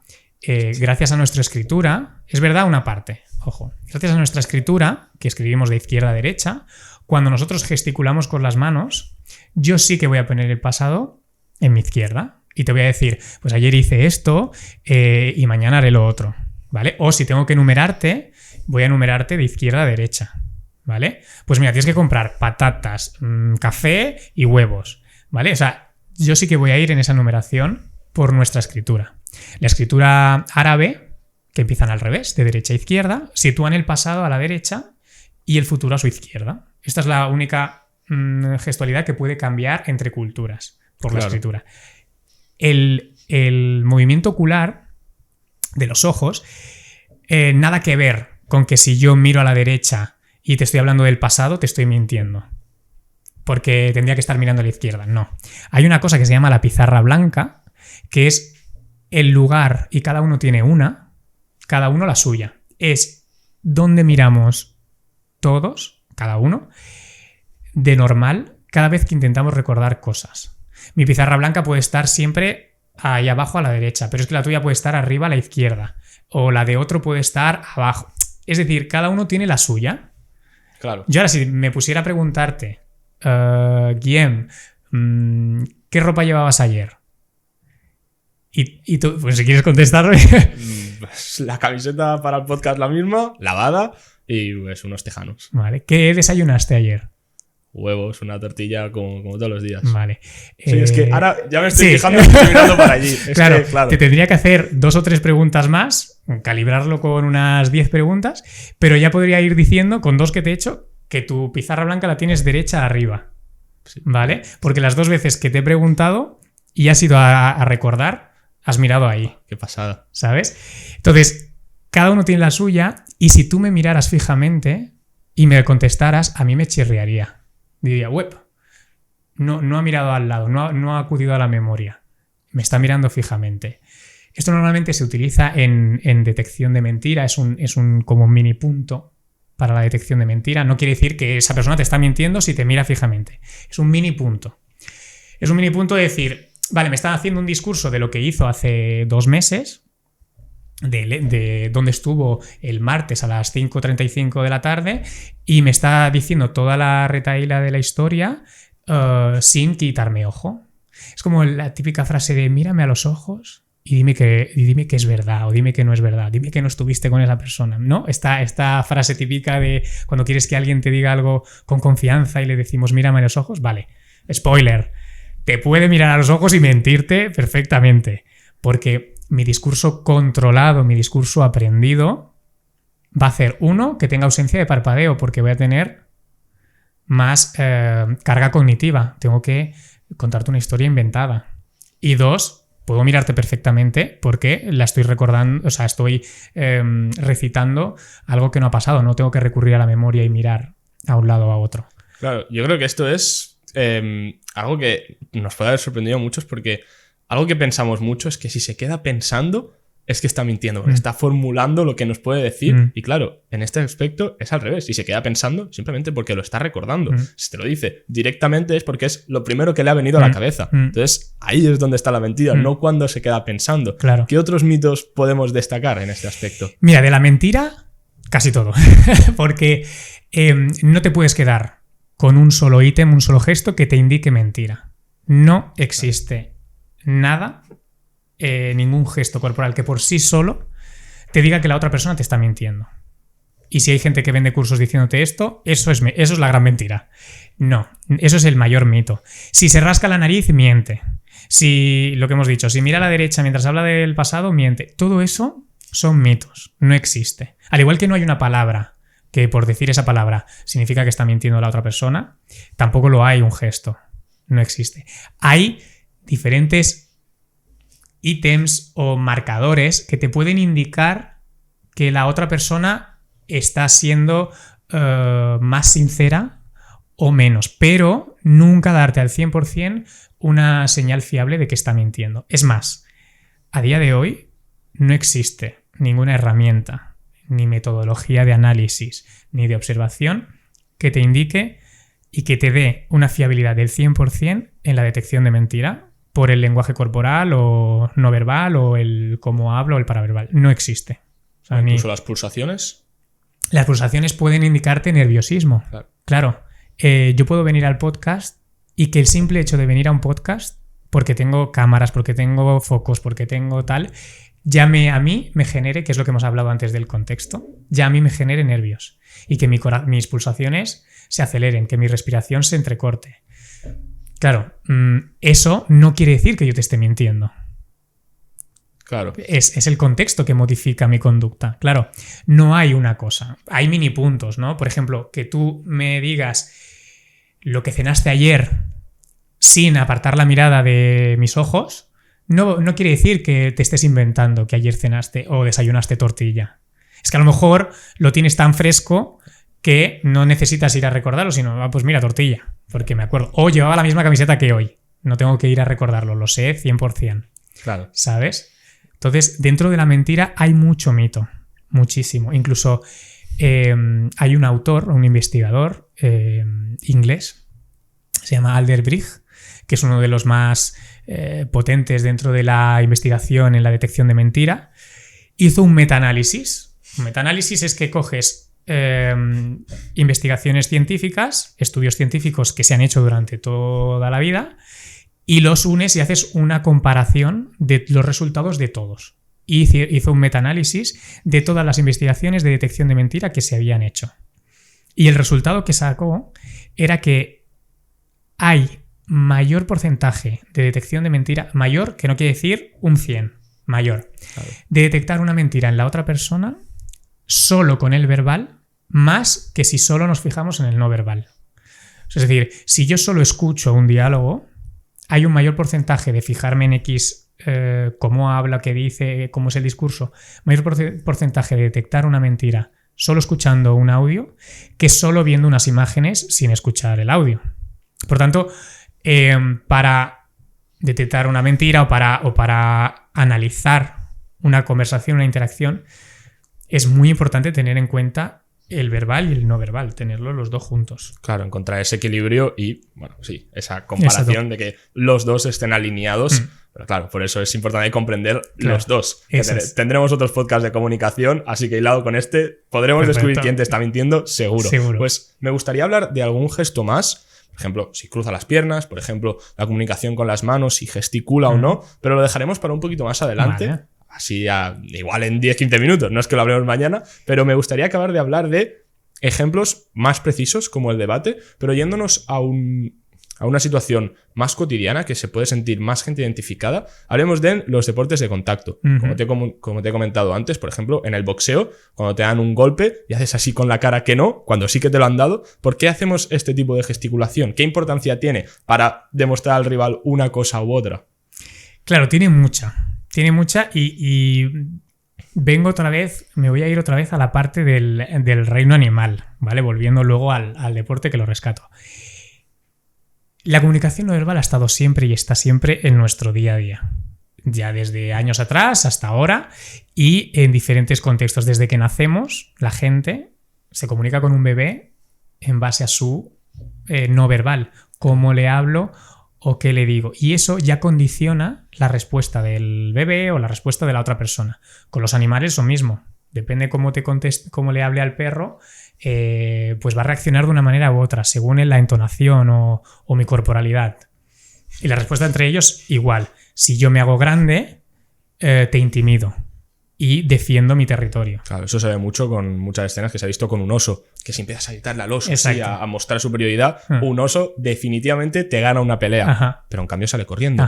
Gracias a nuestra escritura, es verdad una parte, ojo, gracias a nuestra escritura, que escribimos de izquierda a derecha, cuando nosotros gesticulamos con las manos, yo sí que voy a poner el pasado en mi izquierda y te voy a decir, pues ayer hice esto y mañana haré lo otro, ¿vale? O si tengo que enumerarte, voy a enumerarte de izquierda a derecha, ¿vale? Pues mira, tienes que comprar patatas, café y huevos, ¿vale? O sea, yo sí que voy a ir en esa numeración por nuestra escritura. La escritura árabe, que empiezan al revés, de derecha a izquierda, sitúan el pasado a la derecha y el futuro a su izquierda. Esta es la única gestualidad que puede cambiar entre culturas por la escritura. El movimiento ocular de los ojos, nada que ver con que si yo miro a la derecha y te estoy hablando del pasado, te estoy mintiendo. Porque tendría que estar mirando a la izquierda. No. Hay una cosa que se llama la pizarra blanca, que es el lugar, y cada uno tiene cada uno la suya. Es donde miramos todos, cada uno, de normal, cada vez que intentamos recordar cosas. Mi pizarra blanca puede estar siempre ahí abajo a la derecha, pero es que la tuya puede estar arriba a la izquierda. O la de otro puede estar abajo. Es decir, cada uno tiene la suya. Claro. Yo ahora, si me pusiera a preguntarte, Guillem, ¿qué ropa llevabas ayer? Y tú, pues si quieres contestar... Pues la camiseta para el podcast la misma, lavada, y pues unos tejanos. Vale. ¿Qué desayunaste ayer? Huevos, una tortilla como todos los días. Vale. Sí, es que ahora ya me estoy sí. fijando y estoy mirando para allí. Es claro, que, claro. te tendría que hacer 2 o 3 preguntas más, calibrarlo con unas 10 preguntas, pero ya podría ir diciendo, con 2 que te he hecho, que tu pizarra blanca la tienes derecha arriba. Sí. ¿Vale? Porque las 2 veces que te he preguntado y has ido a recordar, has mirado ahí. Qué pasada. ¿Sabes? Entonces, cada uno tiene la suya y si tú me miraras fijamente y me contestaras, a mí me chirriaría. Diría, web, no ha mirado al lado, no ha acudido a la memoria. Me está mirando fijamente. Esto normalmente se utiliza en detección de mentira, es un como mini punto para la detección de mentira. No quiere decir que esa persona te está mintiendo si te mira fijamente. Es un mini punto. Es un mini punto de decir, vale, me está haciendo un discurso de lo que hizo hace 2 meses, de dónde estuvo el martes a las 5:35 de la tarde, y me está diciendo toda la retahíla de la historia sin quitarme ojo. Es como la típica frase de mírame a los ojos y dime que es verdad o dime que no es verdad, dime que no estuviste con esa persona, ¿no? Esta frase típica de cuando quieres que alguien te diga algo con confianza y le decimos mírame a los ojos, vale, spoiler, te puede mirar a los ojos y mentirte perfectamente, porque mi discurso controlado, mi discurso aprendido va a hacer, 1, que tenga ausencia de parpadeo, porque voy a tener más carga cognitiva, tengo que contarte una historia inventada, y 2, puedo mirarte perfectamente porque la estoy recordando, o sea, estoy recitando algo que no ha pasado, no tengo que recurrir a la memoria y mirar a un lado o a otro. Claro, yo creo que esto es algo que nos puede haber sorprendido a muchos, porque algo que pensamos mucho es que si se queda pensando es que está mintiendo, porque está formulando lo que nos puede decir. Y claro, en este aspecto es al revés. Si se queda pensando, simplemente porque lo está recordando. Si te lo dice directamente es porque es lo primero que le ha venido a la cabeza. Entonces, ahí es donde está la mentira, no cuando se queda pensando. Claro. ¿Qué otros mitos podemos destacar en este aspecto? Mira, de la mentira, casi todo. Porque no te puedes quedar con un solo ítem, un solo gesto que te indique mentira. No existe nada, ningún gesto corporal que por sí solo te diga que la otra persona te está mintiendo. Y si hay gente que vende cursos diciéndote esto, eso es la gran mentira. No, eso es el mayor mito. Si se rasca la nariz, miente. Si, lo que hemos dicho, si mira a la derecha mientras habla del pasado, miente. Todo eso son mitos, no existe. Al igual que no hay una palabra que por decir esa palabra significa que está mintiendo la otra persona, tampoco lo hay un gesto. No existe. Hay diferentes ítems o marcadores que te pueden indicar que la otra persona está siendo más sincera o menos, pero nunca darte al 100% una señal fiable de que está mintiendo. Es más, a día de hoy no existe ninguna herramienta, ni metodología de análisis, ni de observación que te indique y que te dé una fiabilidad del 100% en la detección de mentira por el lenguaje corporal o no verbal o el cómo hablo o el paraverbal. No existe. O sea, incluso las pulsaciones. Las pulsaciones pueden indicarte nerviosismo. Claro. Yo puedo venir al podcast y que el simple hecho de venir a un podcast, porque tengo cámaras, porque tengo focos, porque tengo tal, ya a mí me genere, que es lo que hemos hablado antes del contexto, ya a mí me genere nervios y que mis pulsaciones se aceleren, que mi respiración se entrecorte. Claro, eso no quiere decir que yo te esté mintiendo. Claro. Es el contexto que modifica mi conducta. Claro, no hay una cosa. Hay mini puntos, ¿no? Por ejemplo, que tú me digas lo que cenaste ayer sin apartar la mirada de mis ojos, no quiere decir que te estés inventando que ayer cenaste o desayunaste tortilla. Es que a lo mejor lo tienes tan fresco que no necesitas ir a recordarlo, sino, pues mira, tortilla, porque me acuerdo. O llevaba la misma camiseta que hoy. No tengo que ir a recordarlo, lo sé 100%. Claro. ¿Sabes? Entonces, dentro de la mentira hay mucho mito, muchísimo. Incluso hay un autor, un investigador inglés, se llama Albert Brigg, que es uno de los más potentes dentro de la investigación en la detección de mentira. Hizo un metaanálisis. Un metaanálisis es que coges investigaciones científicas, estudios científicos que se han hecho durante toda la vida, y los unes y haces una comparación de los resultados de todos. Y hizo un metaanálisis de todas las investigaciones de detección de mentira que se habían hecho. Y el resultado que sacó era que hay mayor porcentaje de detección de mentira, mayor, que no quiere decir un 100, mayor, Claro. de detectar una mentira en la otra persona solo con el verbal, más que si solo nos fijamos en el no verbal. Es decir, si yo solo escucho un diálogo, hay un mayor porcentaje de fijarme en X, cómo habla, qué dice, cómo es el discurso, mayor porcentaje de detectar una mentira solo escuchando un audio que solo viendo unas imágenes sin escuchar el audio. Por tanto, para detectar una mentira o para analizar una conversación, una interacción, es muy importante tener en cuenta el verbal y el no verbal, tenerlos los dos juntos. Claro, encontrar ese equilibrio y, bueno, sí, esa comparación de que los dos estén alineados. Pero claro, por eso es importante comprender los dos. Tendremos otros podcasts de comunicación, así que hilado con este, podremos descubrir quién te está mintiendo, seguro. Pues me gustaría hablar de algún gesto más. Por ejemplo, si cruza las piernas, por ejemplo, la comunicación con las manos, si gesticula o no, pero lo dejaremos para un poquito más adelante. Vale. Así igual en 10-15 minutos, no es que lo hablemos mañana, pero me gustaría acabar de hablar de ejemplos más precisos como el debate, pero yéndonos a una situación más cotidiana que se puede sentir más gente identificada. Hablemos de los deportes de contacto. Como te he comentado antes, por ejemplo, en el boxeo, cuando te dan un golpe y haces así con la cara que no, cuando sí que te lo han dado, ¿por qué hacemos este tipo de gesticulación? ¿Qué importancia tiene para demostrar al rival una cosa u otra? Claro, tiene mucha y me voy a ir otra vez a la parte del reino animal, ¿vale? Volviendo luego al deporte que lo rescato. La comunicación no verbal ha estado siempre y está siempre en nuestro día a día. Ya desde años atrás hasta ahora y en diferentes contextos. Desde que nacemos, la gente se comunica con un bebé en base a su no verbal. Cómo le hablo o qué le digo. Y eso ya condiciona la respuesta del bebé o la respuesta de la otra persona. Con los animales lo mismo. Depende cómo te conteste, cómo le hable al perro, pues va a reaccionar de una manera u otra, según la entonación o mi corporalidad. Y la respuesta entre ellos, igual. Si yo me hago grande, te intimido y defiendo mi territorio. Claro, eso se ve mucho con muchas escenas que se ha visto con un oso, que si empiezas a gritarle al oso, sí, a mostrar superioridad, un oso definitivamente te gana una pelea, pero en cambio sale corriendo.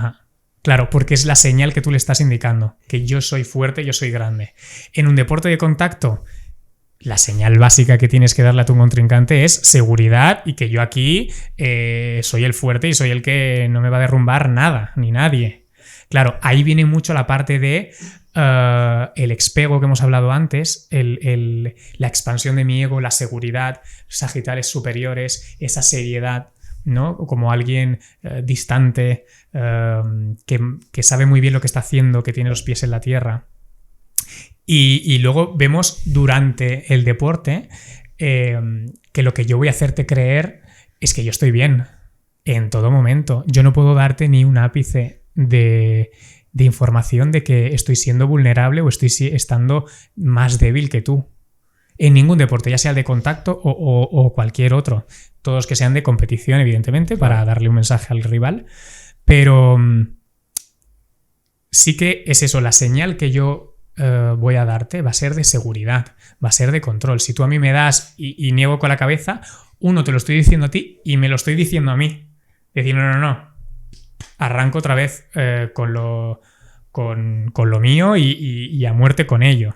Claro, porque es la señal que tú le estás indicando, que yo soy fuerte, yo soy grande. En un deporte de contacto, la señal básica que tienes que darle a tu contrincante es seguridad y que yo aquí soy el fuerte y soy el que no me va a derrumbar nada, ni nadie. Claro, ahí viene mucho la parte de el expego que hemos hablado antes, la expansión de mi ego, la seguridad, sagitales superiores, esa seriedad, ¿no? Como alguien distante, que sabe muy bien lo que está haciendo, que tiene los pies en la tierra. Y luego vemos durante el deporte que lo que yo voy a hacerte creer es que yo estoy bien en todo momento. Yo no puedo darte ni un ápice de información de que estoy siendo vulnerable o estoy estando más débil que tú. En ningún deporte, ya sea el de contacto o cualquier otro. Todos que sean de competición, evidentemente, para darle un mensaje al rival. Pero sí que es eso, la señal que yo voy a darte va a ser de seguridad, va a ser de control. Si tú a mí me das y niego con la cabeza, uno, te lo estoy diciendo a ti y me lo estoy diciendo a mí. Decir, no. Arranco otra vez con lo mío y a muerte con ello.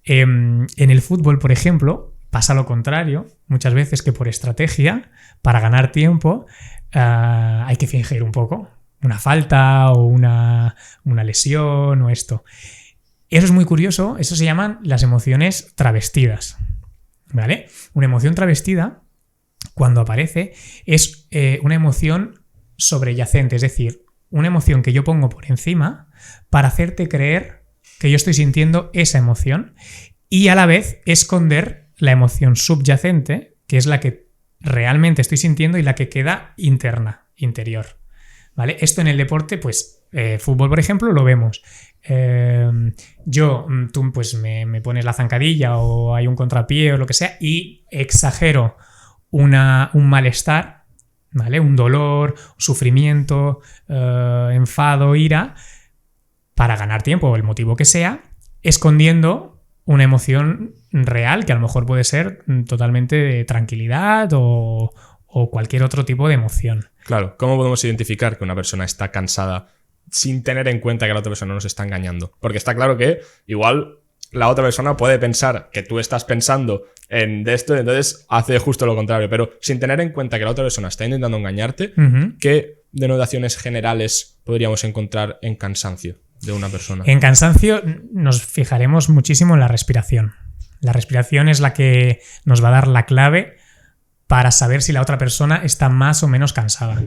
En el fútbol, por ejemplo, pasa lo contrario. Muchas veces que por estrategia, para ganar tiempo, hay que fingir un poco. Una falta o una lesión o esto. Eso es muy curioso. Eso se llaman las emociones travestidas, ¿vale? Una emoción travestida, cuando aparece, es una emoción sobreyacente, es decir, una emoción que yo pongo por encima para hacerte creer que yo estoy sintiendo esa emoción y a la vez esconder la emoción subyacente, que es la que realmente estoy sintiendo y la que queda interior, ¿vale? Esto en el deporte, pues fútbol, por ejemplo, lo vemos. Tú pues me pones la zancadilla o hay un contrapié o lo que sea y exagero un malestar, ¿vale? Un dolor, sufrimiento, enfado, ira, para ganar tiempo o el motivo que sea, escondiendo una emoción real que a lo mejor puede ser totalmente de tranquilidad o cualquier otro tipo de emoción. Claro, ¿cómo podemos identificar que una persona está cansada sin tener en cuenta que la otra persona nos está engañando? Porque está claro que igual la otra persona puede pensar que tú estás pensando en esto y entonces hace justo lo contrario, pero sin tener en cuenta que la otra persona está intentando engañarte, ¿qué denotaciones generales podríamos encontrar en cansancio de una persona? En cansancio nos fijaremos muchísimo en la respiración. La respiración es la que nos va a dar la clave para saber si la otra persona está más o menos cansada.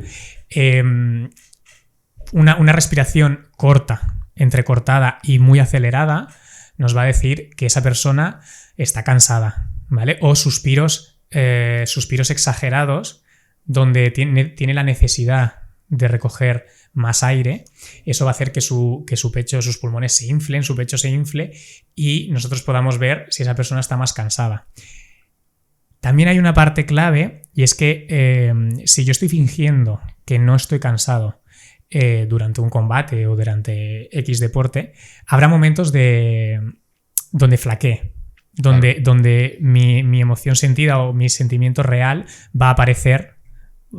Una respiración corta, entrecortada y muy acelerada nos va a decir que esa persona está cansada, ¿vale? O suspiros exagerados donde tiene la necesidad de recoger más aire. Eso va a hacer que su pecho, sus pulmones se inflen, su pecho se infle y nosotros podamos ver si esa persona está más cansada. También hay una parte clave y es que si yo estoy fingiendo que no estoy cansado durante un combate o durante X deporte, habrá momentos donde flaquee, donde mi emoción sentida o mi sentimiento real va a aparecer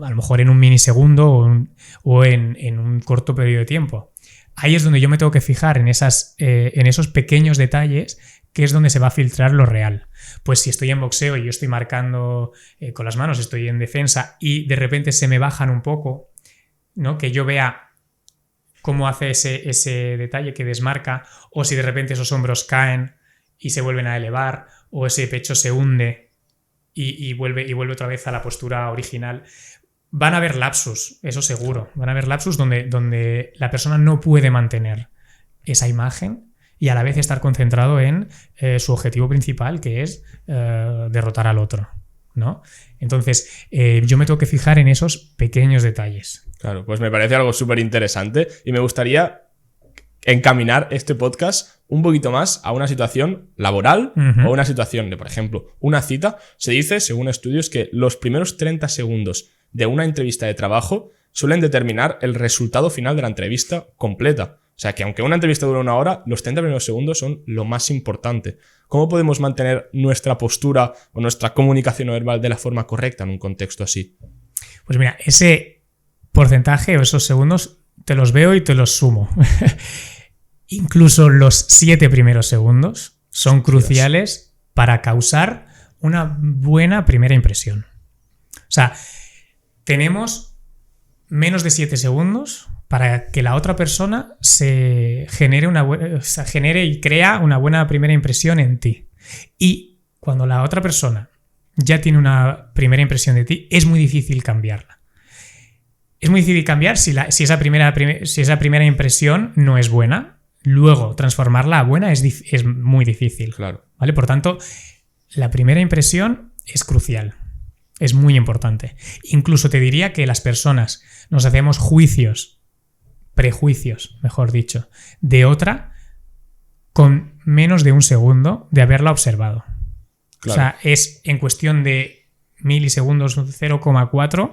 a lo mejor en un minisegundo o en un corto periodo de tiempo. Ahí es donde yo me tengo que fijar en esos pequeños detalles, que es donde se va a filtrar lo real. Pues si estoy en boxeo y yo estoy marcando con las manos, estoy en defensa y de repente se me bajan un poco, ¿no? Que yo vea cómo hace ese detalle que desmarca, o si de repente esos hombros caen y se vuelven a elevar, o ese pecho se hunde y vuelve otra vez a la postura original. Van a haber lapsus, eso seguro. Van a haber lapsus donde la persona no puede mantener esa imagen y a la vez estar concentrado en su objetivo principal, que es derrotar al otro, ¿no? Entonces, yo me tengo que fijar en esos pequeños detalles. Claro, pues me parece algo súper interesante y me gustaría encaminar este podcast un poquito más a una situación laboral o una situación de, por ejemplo, una cita. Se dice, según estudios, que los primeros 30 segundos de una entrevista de trabajo suelen determinar el resultado final de la entrevista completa. O sea que aunque una entrevista dura 1 hora, los 30 primeros segundos son lo más importante. ¿Cómo podemos mantener nuestra postura o nuestra comunicación no verbal de la forma correcta en un contexto así? Pues mira, ese porcentaje o esos segundos te los veo y te los sumo. Incluso los 7 primeros segundos son cruciales para causar una buena primera impresión. O sea, tenemos menos de 7 segundos para que la otra persona se genere y crea una buena primera impresión en ti. Y cuando la otra persona ya tiene una primera impresión de ti, es muy difícil cambiarla. Es muy difícil cambiar si esa primera impresión no es buena. Luego, transformarla a buena es muy difícil. Claro. ¿Vale? Por tanto, la primera impresión es crucial. Es muy importante. Incluso te diría que las personas nos hacemos prejuicios, mejor dicho, de otra con menos de 1 segundo de haberla observado. Claro. O sea, es en cuestión de milisegundos, 0,4,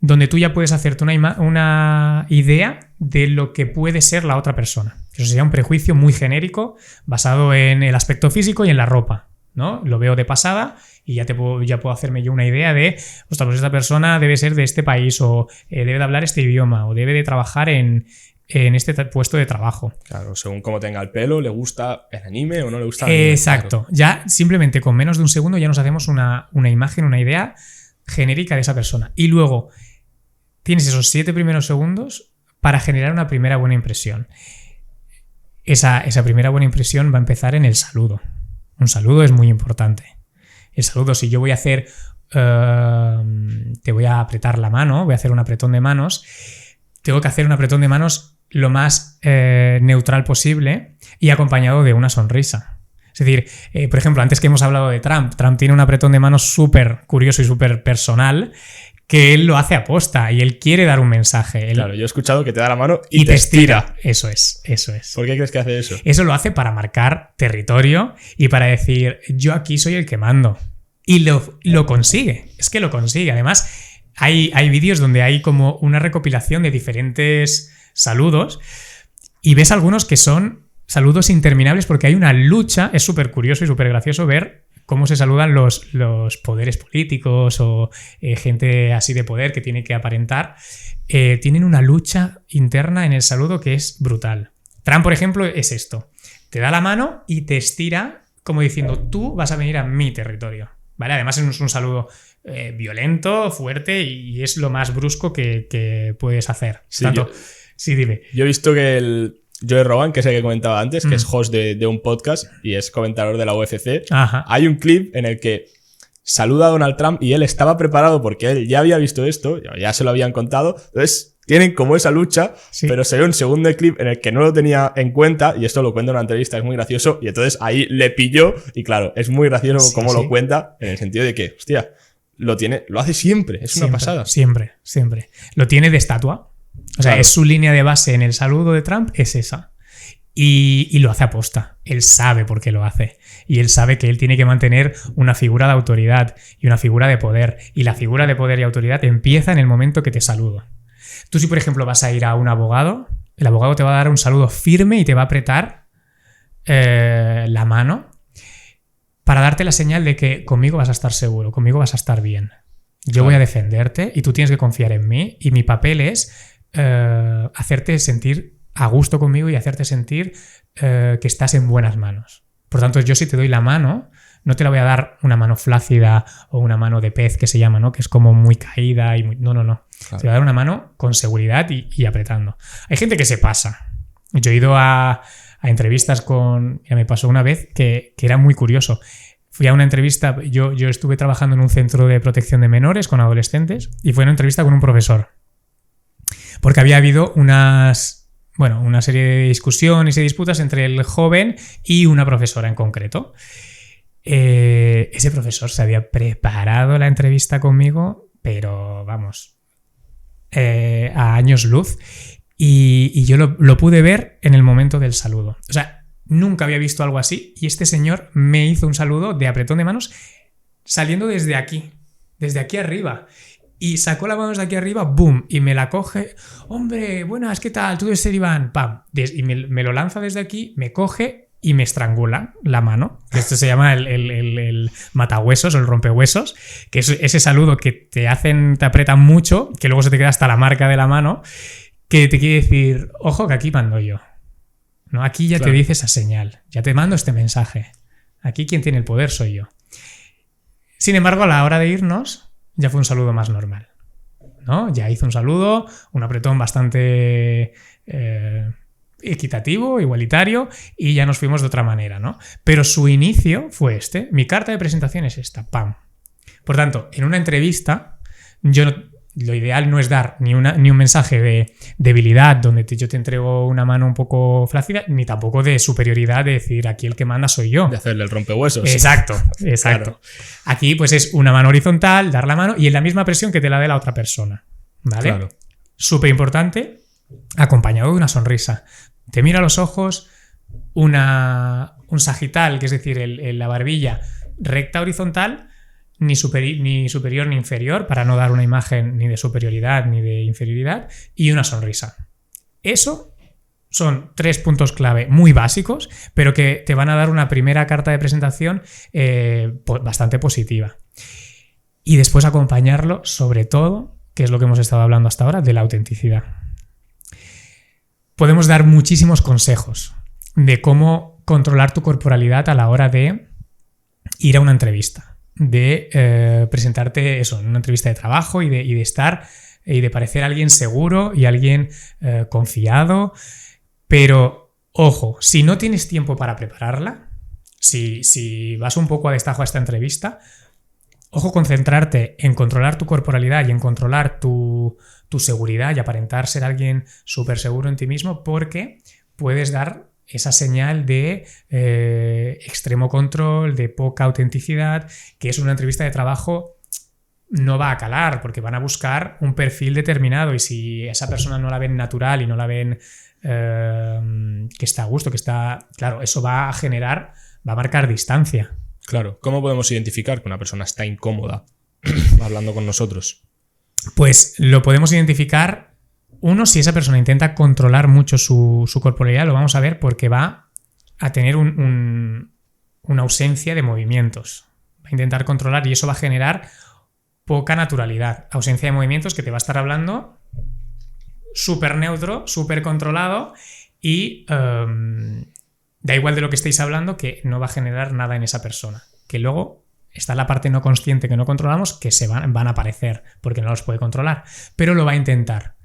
donde tú ya puedes hacerte una idea de lo que puede ser la otra persona. Eso sería un prejuicio muy genérico basado en el aspecto físico y en la ropa, ¿no? Lo veo de pasada y ya puedo hacerme yo una idea de, ostras, pues esta persona debe ser de este país o debe de hablar este idioma o debe de trabajar en este puesto de trabajo. Claro, según cómo tenga el pelo, le gusta el anime o no le gusta el anime. Exacto. Claro. Ya simplemente con menos de 1 segundo ya nos hacemos una imagen, una idea genérica de esa persona. Y luego tienes esos 7 primeros segundos para generar una primera buena impresión. Esa primera buena impresión va a empezar en el saludo. Un saludo es muy importante. El saludo, si yo voy a hacer, te voy a apretar la mano, voy a hacer un apretón de manos, tengo que hacer un apretón de manos lo más neutral posible y acompañado de una sonrisa. Es decir, por ejemplo, antes que hemos hablado de Trump tiene un apretón de manos súper curioso y súper personal, que él lo hace aposta y él quiere dar un mensaje. Claro, yo he escuchado que te da la mano y te estira. Eso es. ¿Por qué crees que hace eso? Eso lo hace para marcar territorio y para decir, yo aquí soy el que mando. Y lo consigue. Es que lo consigue. Además, hay vídeos donde hay como una recopilación de diferentes saludos y ves algunos que son saludos interminables porque hay una lucha. Es súper curioso y súper gracioso ver cómo se saludan los poderes políticos o gente así de poder que tiene que aparentar. Tienen una lucha interna en el saludo que es brutal. Trump, por ejemplo, es esto. Te da la mano y te estira como diciendo, tú vas a venir a mi territorio. ¿Vale? Además es un saludo violento, fuerte y es lo más brusco que puedes hacer. Sí, sí, dime. Yo he visto que el Joe Rogan, que es el que comentaba antes, que es host de un podcast y es comentador de la UFC, Ajá. hay un clip en el que saluda a Donald Trump y él estaba preparado porque él ya había visto esto, ya se lo habían contado, entonces tienen como esa lucha, sí. Pero se ve un segundo clip en el que no lo tenía en cuenta y esto lo cuenta en una entrevista, es muy gracioso y entonces ahí le pilló y claro, es muy gracioso sí, cómo sí. lo cuenta en el sentido de que, hostia, lo hace siempre, es una pasada. Siempre. Lo tiene de estatua. O sea, Claro. es su línea de base en el saludo de Trump, es esa. Y lo hace aposta. Él sabe por qué lo hace. Y él sabe que él tiene que mantener una figura de autoridad y una figura de poder. Y la figura de poder y autoridad empieza en el momento que te saludo. Tú si, por ejemplo, vas a ir a un abogado, el abogado te va a dar un saludo firme y te va a apretar la mano para darte la señal de que conmigo vas a estar seguro, conmigo vas a estar bien. Yo voy a defenderte y tú tienes que confiar en mí y mi papel es hacerte sentir a gusto conmigo y hacerte sentir que estás en buenas manos. Por tanto, yo si te doy la mano, no te la voy a dar una mano flácida o una mano de pez que se llama, ¿no? Que es como muy caída y muy... No. Claro. Te voy a dar una mano con seguridad y apretando. Hay gente que se pasa. Yo he ido a entrevistas con... Ya me pasó una vez que era muy curioso. Fui a una entrevista, yo estuve trabajando en un centro de protección de menores con adolescentes y fue una entrevista con un profesor. Porque había habido una serie de discusiones y disputas entre el joven y una profesora en concreto. Ese profesor se había preparado la entrevista conmigo, pero vamos, a años luz. Y yo lo pude ver en el momento del saludo. O sea, nunca había visto algo así y este señor me hizo un saludo de apretón de manos saliendo desde aquí arriba. Y sacó la mano desde aquí arriba, ¡boom! Y me la coge. ¡Hombre, buenas, qué tal! ¿Tú debes ser Iván? ¡Pam! Y me lo lanza desde aquí, me coge y me estrangula la mano. Esto se llama el matahuesos o el rompehuesos, que es ese saludo que te apretan mucho, que luego se te queda hasta la marca de la mano, que te quiere decir, ojo que aquí mando yo. ¿No? Aquí ya claro. Te dice esa señal, ya te mando este mensaje. Aquí quien tiene el poder soy yo. Sin embargo, a la hora de irnos, ya fue un saludo más normal, ¿no? Ya hizo un saludo, un apretón bastante equitativo, igualitario, y ya nos fuimos de otra manera, ¿no? Pero su inicio fue este. Mi carta de presentación es esta, ¡pam! Por tanto, en una entrevista, lo ideal no es dar ni un mensaje de debilidad donde yo te entrego una mano un poco flácida, ni tampoco de superioridad, de decir aquí el que manda soy yo. De hacerle el rompehuesos. Exacto. Claro. Aquí pues es una mano horizontal, dar la mano y en la misma presión que te la dé la otra persona. ¿Vale? Claro. Súper importante, acompañado de una sonrisa. Te mira a los ojos, un sagital, que es decir, la barbilla recta horizontal, ni superior ni inferior, para no dar una imagen ni de superioridad ni de inferioridad, y una sonrisa. Eso son 3 puntos clave muy básicos, pero que te van a dar una primera carta de presentación bastante positiva. Y después acompañarlo, sobre todo, que es lo que hemos estado hablando hasta ahora, de la autenticidad. Podemos dar muchísimos consejos de cómo controlar tu corporalidad a la hora de ir a una entrevista, de presentarte eso, en una entrevista de trabajo y de estar y de parecer alguien seguro y alguien confiado. Pero, ojo, si no tienes tiempo para prepararla, si vas un poco a destajo a esta entrevista, ojo, concentrarte en controlar tu corporalidad y en controlar tu seguridad y aparentar ser alguien súper seguro en ti mismo, porque puedes dar esa señal de extremo control, de poca autenticidad, que es una entrevista de trabajo no va a calar, porque van a buscar un perfil determinado y si esa persona no la ven natural y no la ven que está a gusto, que está... Claro, eso va a marcar distancia. Claro. ¿Cómo podemos identificar que una persona está incómoda hablando con nosotros? Pues lo podemos identificar, uno, si esa persona intenta controlar mucho su corporalidad, lo vamos a ver porque va a tener una ausencia de movimientos. Va a intentar controlar y eso va a generar poca naturalidad. Ausencia de movimientos que te va a estar hablando súper neutro, súper controlado y da igual de lo que estéis hablando que no va a generar nada en esa persona. Que luego está la parte no consciente que no controlamos que se van a aparecer porque no los puede controlar, pero lo va a intentar.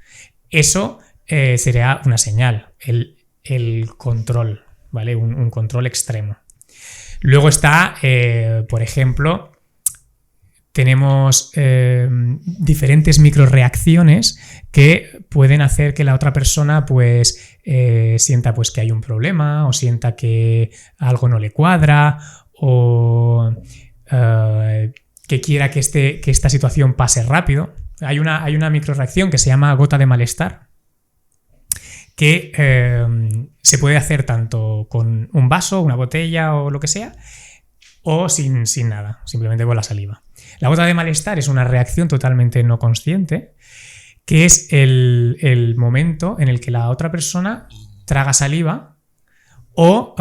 Eso sería una señal, el control, ¿vale? Un control extremo. Luego está, por ejemplo, tenemos diferentes microreacciones que pueden hacer que la otra persona pues sienta pues que hay un problema o sienta que algo no le cuadra o que quiera que esta situación pase rápido. Hay una microreacción que se llama gota de malestar que se puede hacer tanto con un vaso, una botella o lo que sea o sin nada, simplemente con la saliva. La gota de malestar es una reacción totalmente no consciente, que es el momento en el que la otra persona traga saliva o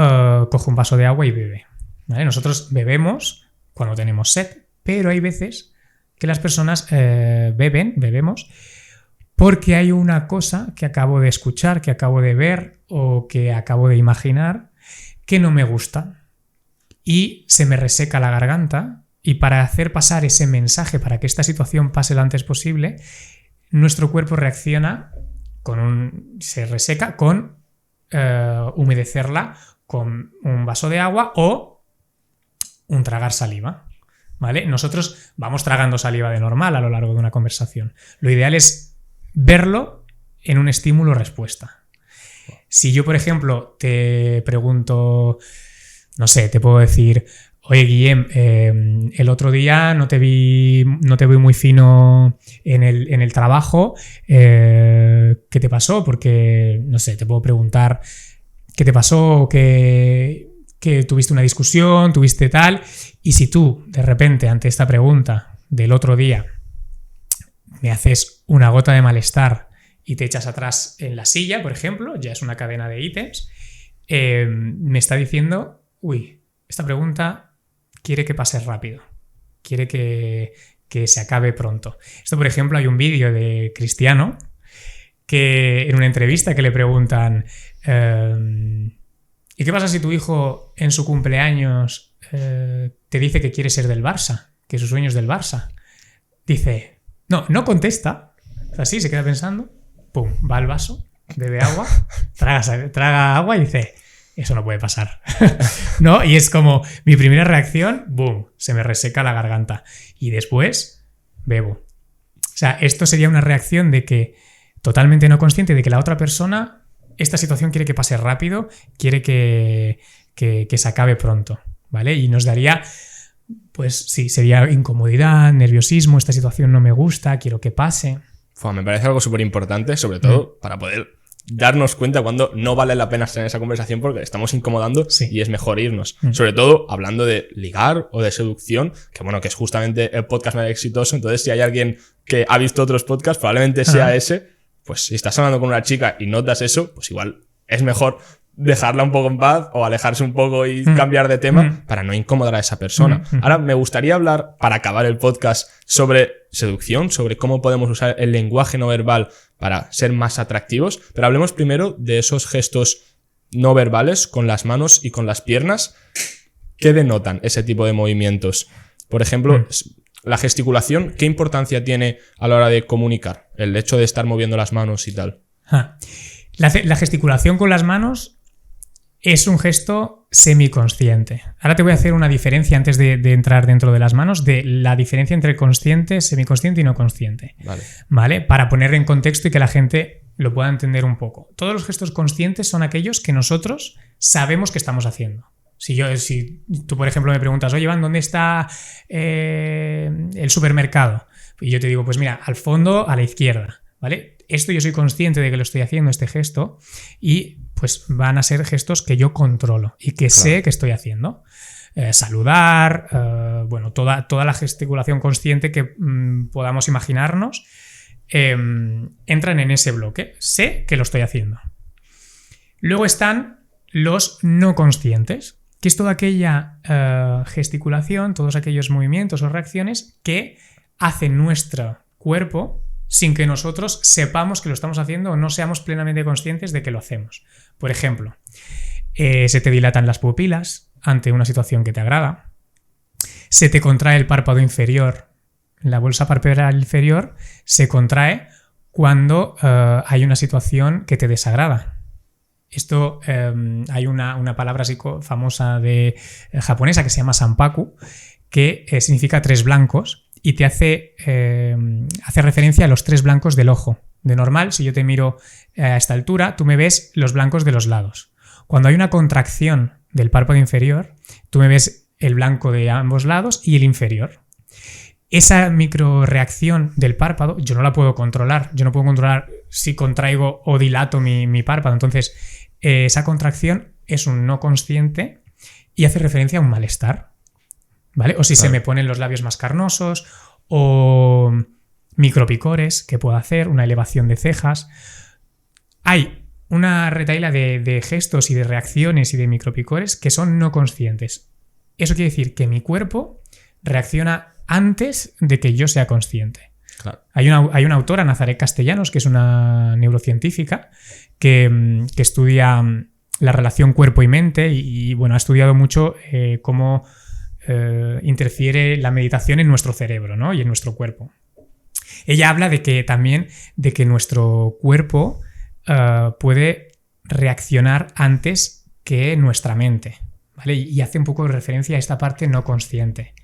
coge un vaso de agua y bebe. ¿Vale? Nosotros bebemos cuando tenemos sed, pero hay veces que las personas bebemos porque hay una cosa que acabo de escuchar, que acabo de ver o que acabo de imaginar que no me gusta y se me reseca la garganta. Y para hacer pasar ese mensaje, para que esta situación pase lo antes posible, nuestro cuerpo reacciona se reseca con humedecerla con un vaso de agua o un tragar saliva. ¿Vale? Nosotros vamos tragando saliva de normal a lo largo de una conversación. Lo ideal es verlo en un estímulo-respuesta. Si yo, por ejemplo, te pregunto, no sé, te puedo decir... Oye, Guillem, el otro día no te vi muy fino en el trabajo. ¿Qué te pasó? Porque, no sé, te puedo preguntar qué te pasó, que tuviste una discusión, tuviste tal. Y si tú, de repente, ante esta pregunta del otro día, me haces una gota de malestar y te echas atrás en la silla, por ejemplo, ya es una cadena de ítems, me está diciendo, uy, esta pregunta... quiere que pase rápido, quiere que se acabe pronto. Esto, por ejemplo, hay un vídeo de Cristiano que en una entrevista que le preguntan ¿y qué pasa si tu hijo en su cumpleaños te dice que quiere ser del Barça, que su sueño es del Barça? Dice, no contesta, así se queda pensando, pum, va al vaso, bebe agua, traga agua y dice... Eso no puede pasar, ¿no? Y es como mi primera reacción, boom, se me reseca la garganta. Y después, bebo. O sea, esto sería una reacción de que totalmente no consciente de que la otra persona, esta situación quiere que pase rápido, quiere que se acabe pronto, ¿vale? Y nos daría, pues sí, sería incomodidad, nerviosismo, esta situación no me gusta, quiero que pase. Me parece algo súper importante, sobre todo para poder... darnos cuenta cuando no vale la pena estar en esa conversación porque estamos incomodando y es mejor irnos. Sobre todo hablando de ligar o de seducción, que bueno, que es justamente el podcast más exitoso. Entonces, si hay alguien que ha visto otros podcasts, probablemente sea ese. Pues si estás hablando con una chica y notas eso, pues igual es mejor dejarla un poco en paz o alejarse un poco y cambiar de tema para no incomodar a esa persona. Ahora, me gustaría hablar, para acabar el podcast, sobre seducción, sobre cómo podemos usar el lenguaje no verbal para ser más atractivos, pero hablemos primero de esos gestos no verbales con las manos y con las piernas. ¿Qué denotan ese tipo de movimientos? Por ejemplo, la gesticulación, ¿qué importancia tiene a la hora de comunicar? El hecho de estar moviendo las manos y tal. La gesticulación con las manos es un gesto semiconsciente. Ahora te voy a hacer una diferencia antes de entrar dentro de las manos, de la diferencia entre consciente, semiconsciente y no consciente. ¿Vale? Para poner en contexto y que la gente lo pueda entender un poco. Todos los gestos conscientes son aquellos que nosotros sabemos que estamos haciendo. Si tú, por ejemplo, me preguntas, oye, Iván, ¿dónde está el supermercado? Y yo te digo, pues mira, al fondo, a la izquierda, ¿vale? Esto yo soy consciente de que lo estoy haciendo, este gesto, y pues van a ser gestos que yo controlo y que sé que estoy haciendo. saludar, bueno, toda la gesticulación consciente que podamos imaginarnos, entran en ese bloque. Sé que lo estoy haciendo. Luego están los no conscientes, que es toda aquella gesticulación, todos aquellos movimientos o reacciones que hace nuestro cuerpo sin que nosotros sepamos que lo estamos haciendo o no seamos plenamente conscientes de que lo hacemos. Por ejemplo, se te dilatan las pupilas ante una situación que te agrada, se te contrae el párpado inferior, la bolsa palpebral inferior se contrae cuando hay una situación que te desagrada. Esto, hay una palabra así famosa japonesa que se llama sanpaku, que significa 3 blancos y te hace referencia a los 3 blancos del ojo. De normal, si yo te miro a esta altura, tú me ves los blancos de los lados. Cuando hay una contracción del párpado inferior, tú me ves el blanco de ambos lados y el inferior. Esa microreacción del párpado yo no la puedo controlar. Yo no puedo controlar si contraigo o dilato mi párpado. Entonces, esa contracción es un no consciente y hace referencia a un malestar, ¿vale? O si se me ponen los labios más carnosos, o micropicores que puedo hacer, una elevación de cejas. Hay una retahíla de gestos y de reacciones y de micropicores que son no conscientes. Eso quiere decir que mi cuerpo reacciona antes de que yo sea consciente. Claro. Hay una autora, Nazaret Castellanos, que es una neurocientífica que estudia la relación cuerpo y mente y bueno, ha estudiado mucho cómo interfiere la meditación en nuestro cerebro, ¿no? Y en nuestro cuerpo. Ella habla de que nuestro cuerpo puede reaccionar antes que nuestra mente, ¿vale? Y hace un poco de referencia a esta parte no consciente.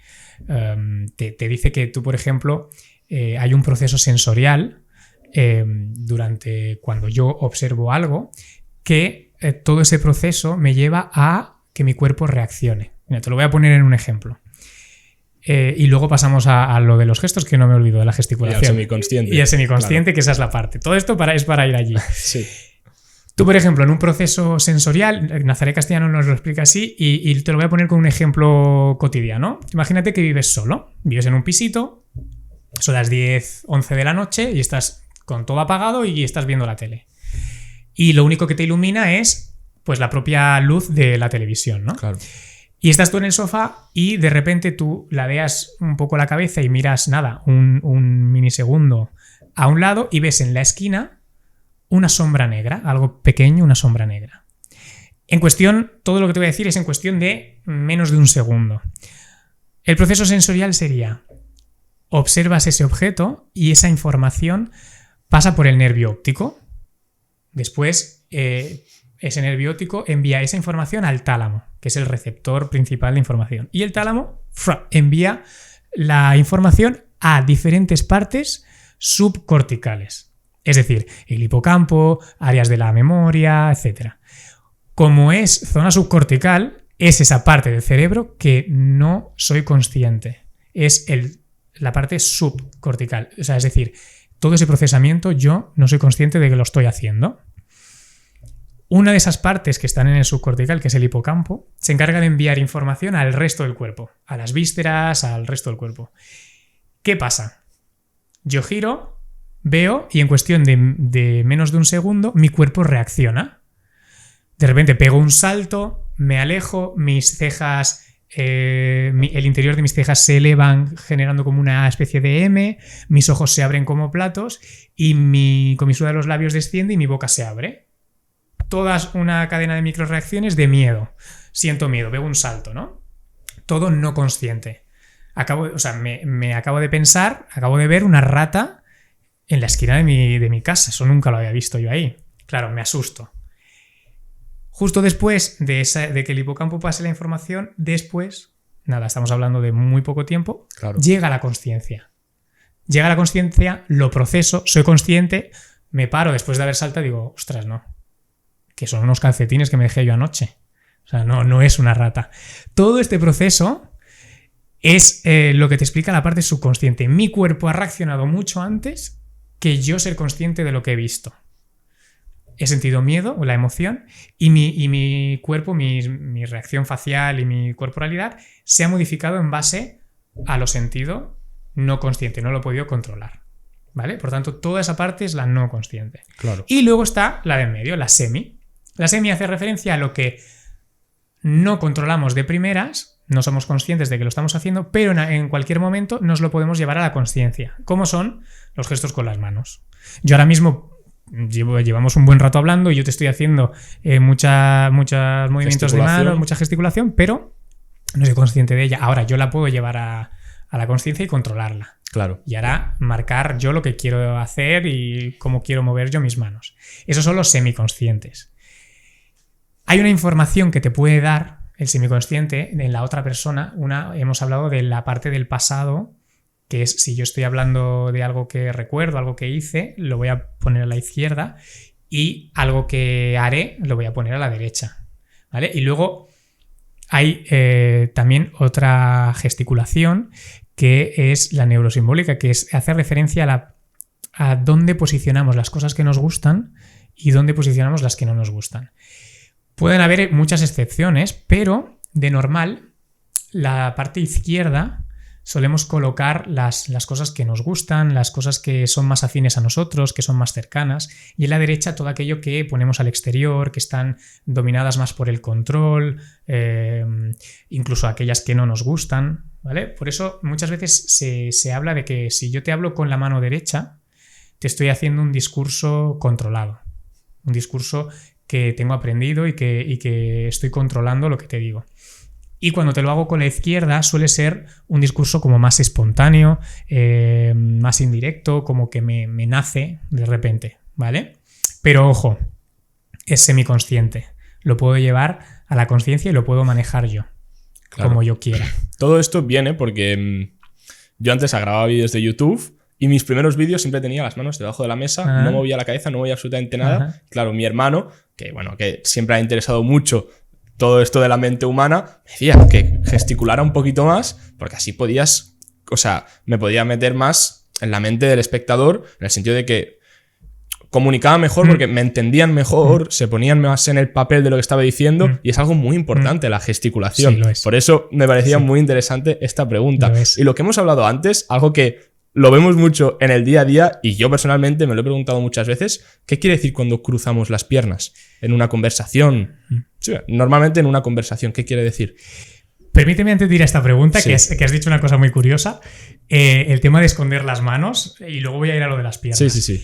Te dice que tú, por ejemplo, hay un proceso sensorial durante cuando yo observo algo que todo ese proceso me lleva a que mi cuerpo reaccione. Mira, te lo voy a poner en un ejemplo. Y luego pasamos a lo de los gestos, que no me olvido de la gesticulación. Y al semiconsciente. Y al semiconsciente, claro. Que esa es la parte. Todo esto es para ir allí. Sí. Tú, por ejemplo, en un proceso sensorial, Nazaret Castellano nos lo explica así y te lo voy a poner con un ejemplo cotidiano. Imagínate que vives solo, vives en un pisito, son las 10, 11 de la noche y estás con todo apagado y estás viendo la tele. Y lo único que te ilumina es pues la propia luz de la televisión, ¿no? Claro. Y estás tú en el sofá y de repente tú ladeas un poco la cabeza y miras, nada, un minisegundo a un lado y ves en la esquina una sombra negra, algo pequeño, una sombra negra. En cuestión, todo lo que te voy a decir es en cuestión de menos de un segundo. El proceso sensorial sería, observas ese objeto y esa información pasa por el nervio óptico. Después, ese nervio óptico envía esa información al tálamo, que es el receptor principal de información. Y el tálamo envía la información a diferentes partes subcorticales. Es decir, el hipocampo, áreas de la memoria, etc. Como es zona subcortical, es esa parte del cerebro que no soy consciente. Es la parte subcortical. O sea, es decir, todo ese procesamiento yo no soy consciente de que lo estoy haciendo. Una de esas partes que están en el subcortical, que es el hipocampo, se encarga de enviar información al resto del cuerpo, a las vísceras, al resto del cuerpo. ¿Qué pasa? Yo giro, veo y en cuestión de menos de un segundo mi cuerpo reacciona. De repente pego un salto, me alejo, mis cejas, el interior de mis cejas se elevan generando como una especie de M, mis ojos se abren como platos y mi comisura de los labios desciende y mi boca se abre. Todas una cadena de microreacciones de miedo. Siento miedo, veo un salto, ¿no? Todo no consciente. Me acabo de pensar, acabo de ver una rata en la esquina de mi casa. Eso nunca lo había visto yo ahí. Claro, me asusto. Justo después de que el hipocampo pase la información, después, nada, estamos hablando de muy poco tiempo, Claro. llega la consciencia. Llega la consciencia, lo proceso, soy consciente, me paro después de haber saltado y digo, ostras, no, que son unos calcetines que me dejé yo anoche. O sea, no es una rata. Todo este proceso es lo que te explica la parte subconsciente. Mi cuerpo ha reaccionado mucho antes que yo ser consciente de lo que he visto. he sentido miedo o la emoción y mi cuerpo, mi reacción facial y mi corporalidad se ha modificado en base a lo sentido no consciente, no lo he podido controlar. ¿Vale? Por tanto, toda esa parte es la no consciente. Claro. Y luego está la de en medio, la semi. La semi hace referencia a lo que no controlamos de primeras, no somos conscientes de que lo estamos haciendo, pero en cualquier momento nos lo podemos llevar a la consciencia, como son los gestos con las manos. Yo ahora mismo llevamos un buen rato hablando y yo te estoy haciendo muchos movimientos de manos, mucha gesticulación, pero no soy consciente de ella. Ahora yo la puedo llevar a la consciencia y controlarla. Claro. Y ahora marcar yo lo que quiero hacer y cómo quiero mover yo mis manos. Esos son los semiconscientes. Hay una información que te puede dar el semiconsciente en la otra persona. Hemos hablado de la parte del pasado, que es si yo estoy hablando de algo que recuerdo, algo que hice, lo voy a poner a la izquierda, y algo que haré lo voy a poner a la derecha. ¿Vale? Y luego hay también otra gesticulación que es la neurosimbólica, que es hacer referencia a dónde posicionamos las cosas que nos gustan y dónde posicionamos las que no nos gustan. Pueden haber muchas excepciones, pero de normal, la parte izquierda solemos colocar las cosas que nos gustan, las cosas que son más afines a nosotros, que son más cercanas, y en la derecha todo aquello que ponemos al exterior, que están dominadas más por el control, incluso aquellas que no nos gustan, ¿vale? Por eso muchas veces se habla de que si yo te hablo con la mano derecha, te estoy haciendo un discurso controlado, un discurso que tengo aprendido y que estoy controlando lo que te digo. Y cuando te lo hago con la izquierda suele ser un discurso como más espontáneo, más indirecto, como que me nace de repente, ¿vale? Pero ojo, es semiconsciente. Lo puedo llevar a la consciencia y lo puedo manejar yo, claro, como yo quiera. Todo esto viene porque yo antes grababa vídeos de YouTube y mis primeros vídeos siempre tenía las manos debajo de la mesa, no movía la cabeza, no movía absolutamente nada. Claro, mi hermano, que siempre ha interesado mucho todo esto de la mente humana, me decía que gesticulara un poquito más, porque así me podía meter más en la mente del espectador, en el sentido de que comunicaba mejor porque me entendían mejor, se ponían más en el papel de lo que estaba diciendo, y es algo muy importante la gesticulación. Sí, lo es. Por eso me parecía muy interesante esta pregunta. Y lo que hemos hablado antes, algo que lo vemos mucho en el día a día, y yo personalmente me lo he preguntado muchas veces, ¿qué quiere decir cuando cruzamos las piernas? En una conversación. Sí, normalmente en una conversación, ¿qué quiere decir? Permíteme antes de ir a esta pregunta, sí, que has dicho una cosa muy curiosa, el tema de esconder las manos, y luego voy a ir a lo de las piernas. Sí.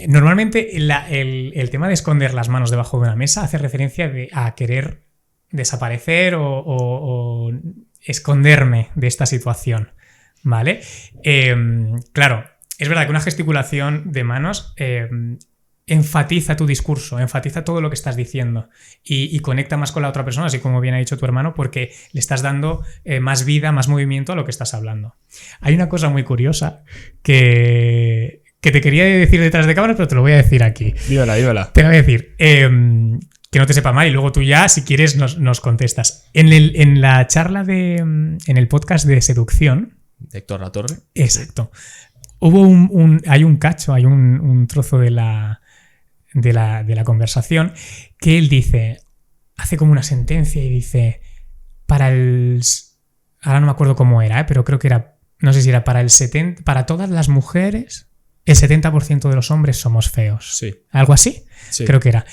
Normalmente el tema de esconder las manos debajo de una mesa hace referencia a querer desaparecer o esconderme de esta situación, ¿vale? Claro, es verdad que una gesticulación de manos enfatiza tu discurso, enfatiza todo lo que estás diciendo y conecta más con la otra persona, así como bien ha dicho tu hermano, porque le estás dando más vida, más movimiento a lo que estás hablando. Hay una cosa muy curiosa que te quería decir detrás de cámaras, pero te lo voy a decir aquí. Dímela. Te voy a decir que no te sepa mal y luego tú ya, si quieres, nos contestas. En la charla en el podcast de seducción de Héctor Latorre. Exacto. Hubo hay un cacho, hay un trozo de la conversación que él hace como una sentencia y dice, ahora no me acuerdo cómo era, pero creo que era, no sé si era para todas las mujeres, el 70% de los hombres somos feos. Sí. Algo así, sí. Creo que era.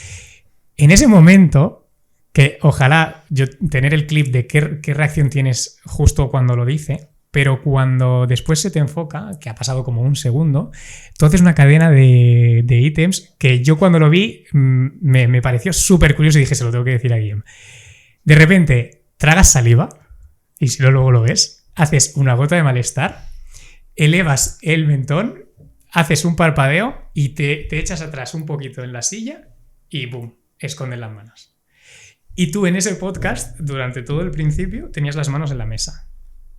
En ese momento, que ojalá yo tener el clip de qué reacción tienes justo cuando lo dice, pero cuando después se te enfoca, que ha pasado como un segundo, tú haces una cadena de ítems que yo cuando lo vi me pareció súper curioso y dije, se lo tengo que decir a Guillem. De repente, tragas saliva, y si no luego lo ves, haces una gota de malestar, elevas el mentón, haces un parpadeo y te echas atrás un poquito en la silla y ¡pum!, escondes las manos. Y tú en ese podcast, durante todo el principio, tenías las manos en la mesa.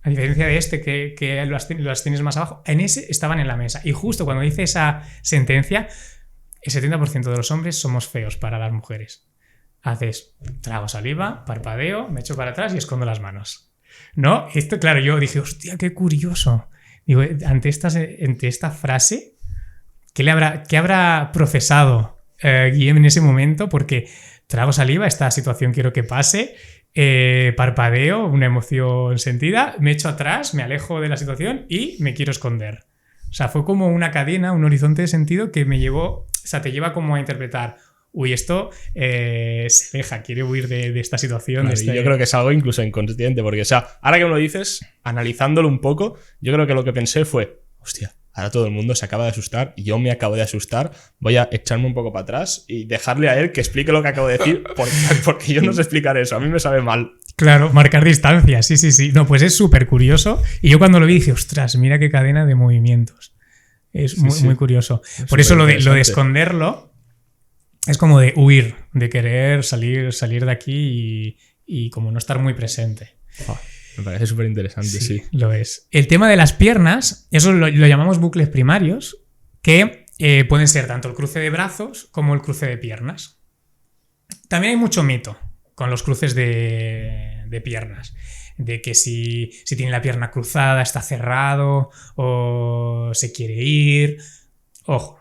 A diferencia de que las tienes más abajo, en ese estaban en la mesa. Y justo cuando dice esa sentencia, el 70% de los hombres somos feos para las mujeres. Haces trago saliva, parpadeo, me echo para atrás y escondo las manos. ¿No? Esto, claro, yo dije, hostia, qué curioso. Digo, ante esta frase, ¿qué habrá procesado Guillem, en ese momento, porque trago saliva, esta situación quiero que pase, parpadeo, una emoción sentida, me echo atrás, me alejo de la situación y me quiero esconder. O sea, fue como una cadena, un horizonte de sentido que me llevó, o sea, te lleva como a interpretar, uy, esto se aleja, quiere huir de esta situación. Claro, y yo creo que es algo incluso inconsciente, porque, o sea, ahora que me lo dices, analizándolo un poco, yo creo que lo que pensé fue, hostia, ahora todo el mundo se acaba de asustar y yo me acabo de asustar, voy a echarme un poco para atrás y dejarle a él que explique lo que acabo de decir, porque yo no sé explicar eso, a mí me sabe mal. Claro, marcar distancia, sí. No, pues es súper curioso. Y yo cuando lo vi dije, ostras, mira qué cadena de movimientos. Es muy curioso. Por eso lo de esconderlo es como de huir, de querer salir de aquí y como no estar muy presente. Me parece súper interesante, sí. Lo es. El tema de las piernas, eso lo llamamos bucles primarios, que pueden ser tanto el cruce de brazos como el cruce de piernas. También hay mucho mito con los cruces de piernas. De que si tiene la pierna cruzada está cerrado o se quiere ir. Ojo,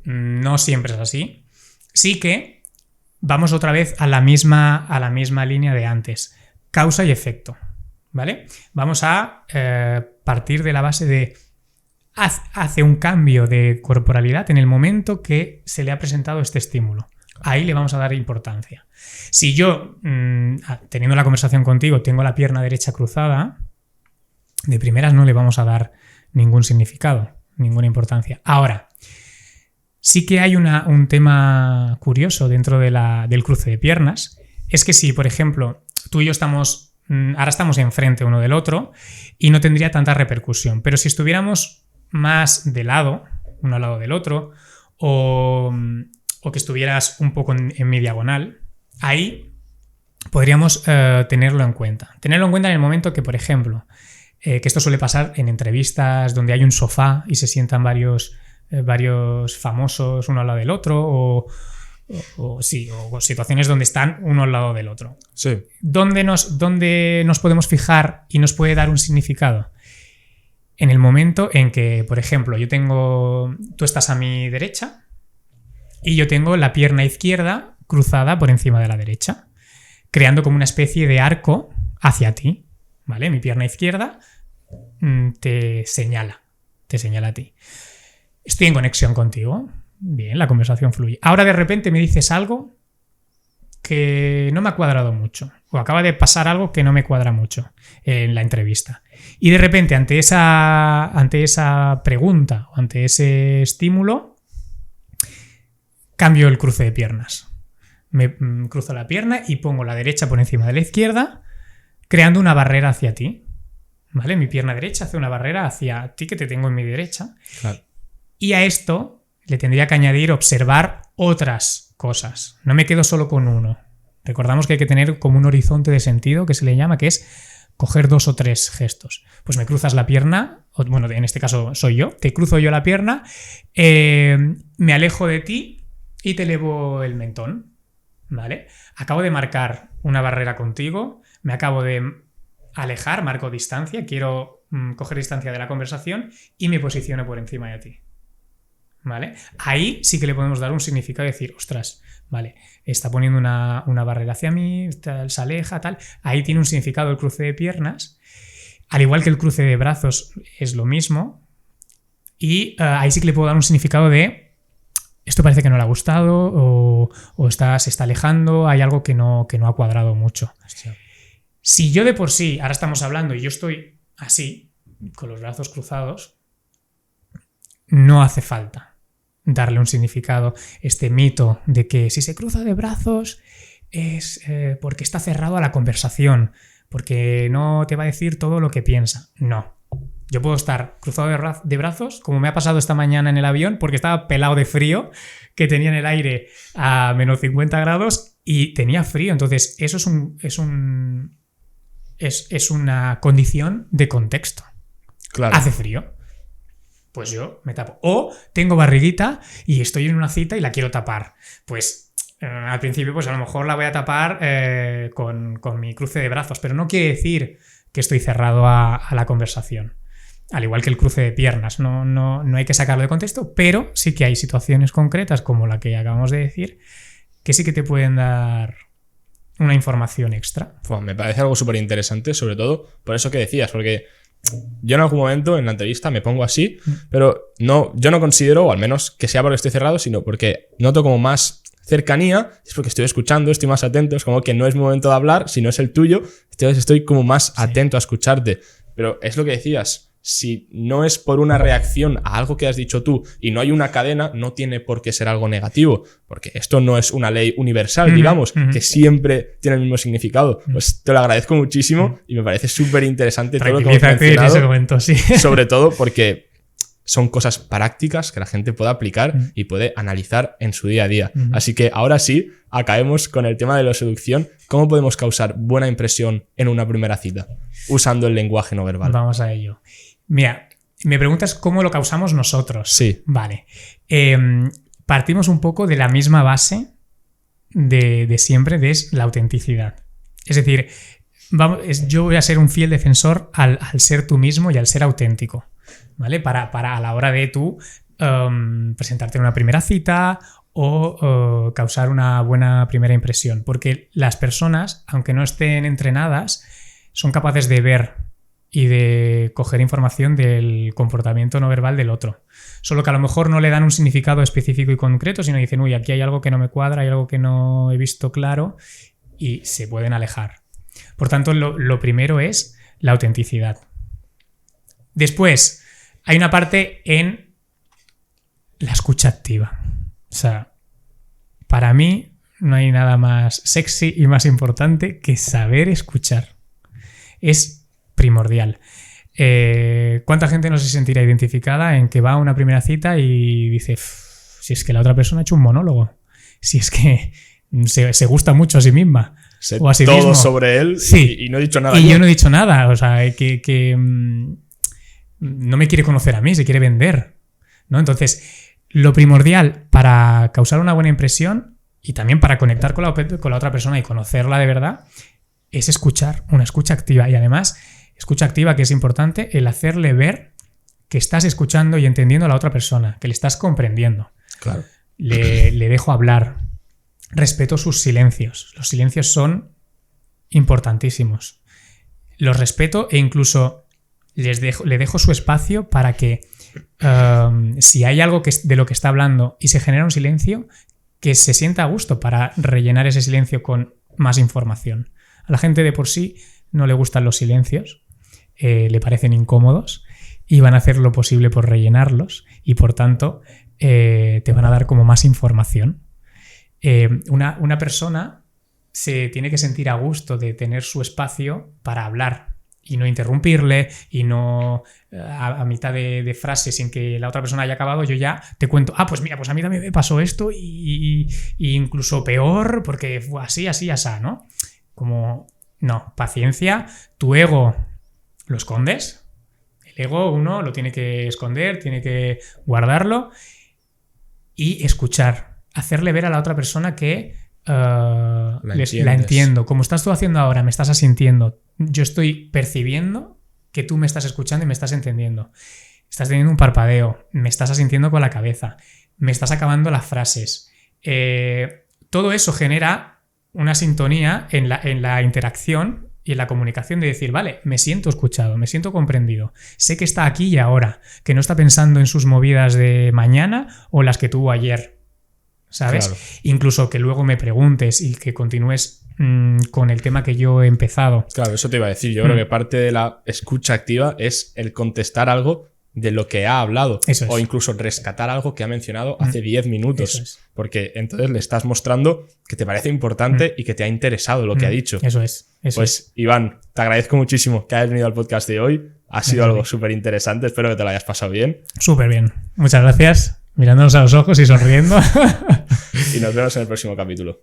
no siempre es así. Sí que vamos otra vez a la misma línea de antes. Causa y efecto, ¿vale? Vamos a partir de la base de hace un cambio de corporalidad en el momento que se le ha presentado este estímulo. Ahí le vamos a dar importancia. Si yo, teniendo la conversación contigo, tengo la pierna derecha cruzada, de primeras no le vamos a dar ningún significado, ninguna importancia. Ahora, sí que hay un tema curioso dentro del cruce de piernas, es que si, por ejemplo, tú y yo ahora estamos enfrente uno del otro y no tendría tanta repercusión, pero si estuviéramos más de lado, uno al lado del otro, o que estuvieras un poco en mi diagonal, ahí podríamos tenerlo en cuenta. Tenerlo en cuenta en el momento que, por ejemplo, que esto suele pasar en entrevistas donde hay un sofá y se sientan varios famosos uno al lado del otro, o situaciones donde están uno al lado del otro. Sí. ¿Dónde nos podemos fijar y nos puede dar un significado? En el momento en que, por ejemplo, tú estás a mi derecha y yo tengo la pierna izquierda cruzada por encima de la derecha, creando como una especie de arco hacia ti, ¿vale? Mi pierna izquierda te señala a ti. Estoy en conexión contigo. Bien, la conversación fluye. Ahora de repente me dices algo que no me ha cuadrado mucho, o acaba de pasar algo que no me cuadra mucho en la entrevista. Y de repente ante esa pregunta o ante ese estímulo, cambio el cruce de piernas. Me cruzo la pierna y pongo la derecha por encima de la izquierda, creando una barrera hacia ti. ¿Vale? Mi pierna derecha hace una barrera hacia ti que te tengo en mi derecha. Claro. Y a esto le tendría que añadir observar otras cosas. No me quedo solo con uno. Recordamos que hay que tener como un horizonte de sentido que se le llama, que es coger 2 o 3 gestos. Pues me cruzas la pierna, bueno, en este caso soy yo, te cruzo yo la pierna, me alejo de ti y te elevo el mentón, ¿vale? Acabo de marcar una barrera contigo, me acabo de alejar, marco distancia, quiero coger distancia de la conversación y me posiciono por encima de ti, ¿vale? Ahí sí que le podemos dar un significado y decir, ostras, vale, está poniendo una barrera hacia mí, tal, se aleja, tal. Ahí tiene un significado el cruce de piernas, al igual que el cruce de brazos es lo mismo, y ahí sí que le puedo dar un significado de esto parece que no le ha gustado o se está alejando, hay algo que no ha cuadrado mucho. Hostia. Si yo de por sí, ahora estamos hablando y yo estoy así, con los brazos cruzados, no hace falta darle un significado, este mito de que si se cruza de brazos es porque está cerrado a la conversación, porque no te va a decir todo lo que piensa. No. Yo puedo estar cruzado de brazos, como me ha pasado esta mañana en el avión, porque estaba pelado de frío, que tenía en el aire a menos 50 grados y tenía frío. Entonces, eso es una condición de contexto. Claro. Hace frío. Pues yo me tapo. O tengo barriguita y estoy en una cita y la quiero tapar. Pues al principio, pues a lo mejor la voy a tapar con mi cruce de brazos, pero no quiere decir que estoy cerrado a la conversación. al igual que el cruce de piernas, no hay que sacarlo de contexto, pero sí que hay situaciones concretas como la que acabamos de decir que sí que te pueden dar una información extra. Me parece algo súper interesante, sobre todo por eso que decías, porque yo en algún momento en la entrevista me pongo así, pero yo no considero, o al menos que sea porque estoy cerrado, sino porque noto como más cercanía, es porque estoy escuchando, estoy más atento, es como que no es mi momento de hablar, sino es el tuyo, entonces estoy como más atento a escucharte. Pero es lo que decías, si no es por una reacción a algo que has dicho tú y no hay una cadena, no tiene por qué ser algo negativo, porque esto no es una ley universal, digamos, que siempre tiene el mismo significado. Pues te lo agradezco muchísimo y me parece súper interesante todo lo que hemos mencionado, en ese momento, sí. sobre todo porque son cosas prácticas que la gente puede aplicar y puede analizar en su día a día. Así que ahora sí, acabemos con el tema de la seducción. ¿Cómo podemos causar buena impresión en una primera cita? Usando el lenguaje no verbal. Vamos a ello. Mira, me preguntas cómo lo causamos nosotros. Sí. Vale. Partimos un poco de la misma base de siempre, es la autenticidad. Es decir, yo voy a ser un fiel defensor al ser tú mismo y al ser auténtico, ¿vale? Para a la hora de tú presentarte en una primera cita o causar una buena primera impresión. Porque las personas, aunque no estén entrenadas, son capaces de ver y de coger información del comportamiento no verbal del otro. Solo que a lo mejor no le dan un significado específico y concreto, sino dicen, uy, aquí hay algo que no me cuadra, hay algo que no he visto claro, y se pueden alejar. Por tanto, lo primero es la autenticidad. Después, hay una parte en la escucha activa. O sea, para mí no hay nada más sexy y más importante que saber escuchar. Es primordial. ¿Cuánta gente no se sentirá identificada en que va a una primera cita y dice, si es que la otra persona ha hecho un monólogo, si es que se gusta mucho a sí misma o a sí todo mismo sobre él, sí, y no he dicho nada. Y yo no he dicho nada, o sea, que no me quiere conocer a mí, se quiere vender, ¿no? Entonces, lo primordial para causar una buena impresión y también para conectar con la otra persona y conocerla de verdad es escuchar, una escucha activa. Y además, escucha activa, que es importante, el hacerle ver que estás escuchando y entendiendo a la otra persona, que le estás comprendiendo. Claro. Le dejo hablar. Respeto sus silencios. Los silencios son importantísimos. Los respeto e incluso le dejo su espacio para que si hay algo de lo que está hablando y se genera un silencio, que se sienta a gusto para rellenar ese silencio con más información. A la gente de por sí no le gustan los silencios, le parecen incómodos y van a hacer lo posible por rellenarlos y por tanto te van a dar como más información. Una persona se tiene que sentir a gusto de tener su espacio para hablar y no interrumpirle y no a mitad de frase sin que la otra persona haya acabado yo ya te cuento, pues mira, pues a mí también me pasó esto y incluso peor porque fue así, ¿no? Como, no, paciencia, tu ego lo escondes, el ego uno lo tiene que esconder, tiene que guardarlo y escuchar, hacerle ver a la otra persona que la entiendo, como estás tú haciendo ahora, me estás asintiendo, yo estoy percibiendo que tú me estás escuchando y me estás entendiendo, estás teniendo un parpadeo, me estás asintiendo con la cabeza, me estás acabando las frases, todo eso genera una sintonía en la interacción y en la comunicación de decir, vale, me siento escuchado, me siento comprendido, sé que está aquí y ahora, que no está pensando en sus movidas de mañana o las que tuvo ayer, ¿sabes? Claro. Incluso que luego me preguntes y que continúes con el tema que yo he empezado. Claro, eso te iba a decir. Yo creo que parte de la escucha activa es el contestar algo de lo que ha hablado. Eso es. O incluso rescatar algo que ha mencionado hace 10 minutos. Eso es. Porque entonces le estás mostrando que te parece importante y que te ha interesado lo que ha dicho. Eso es. Pues, Iván, te agradezco muchísimo que hayas venido al podcast de hoy. Ha sido algo súper interesante. Espero que te lo hayas pasado bien. Súper bien. Muchas gracias. Mirándonos a los ojos y sonriendo. Y nos vemos en el próximo capítulo.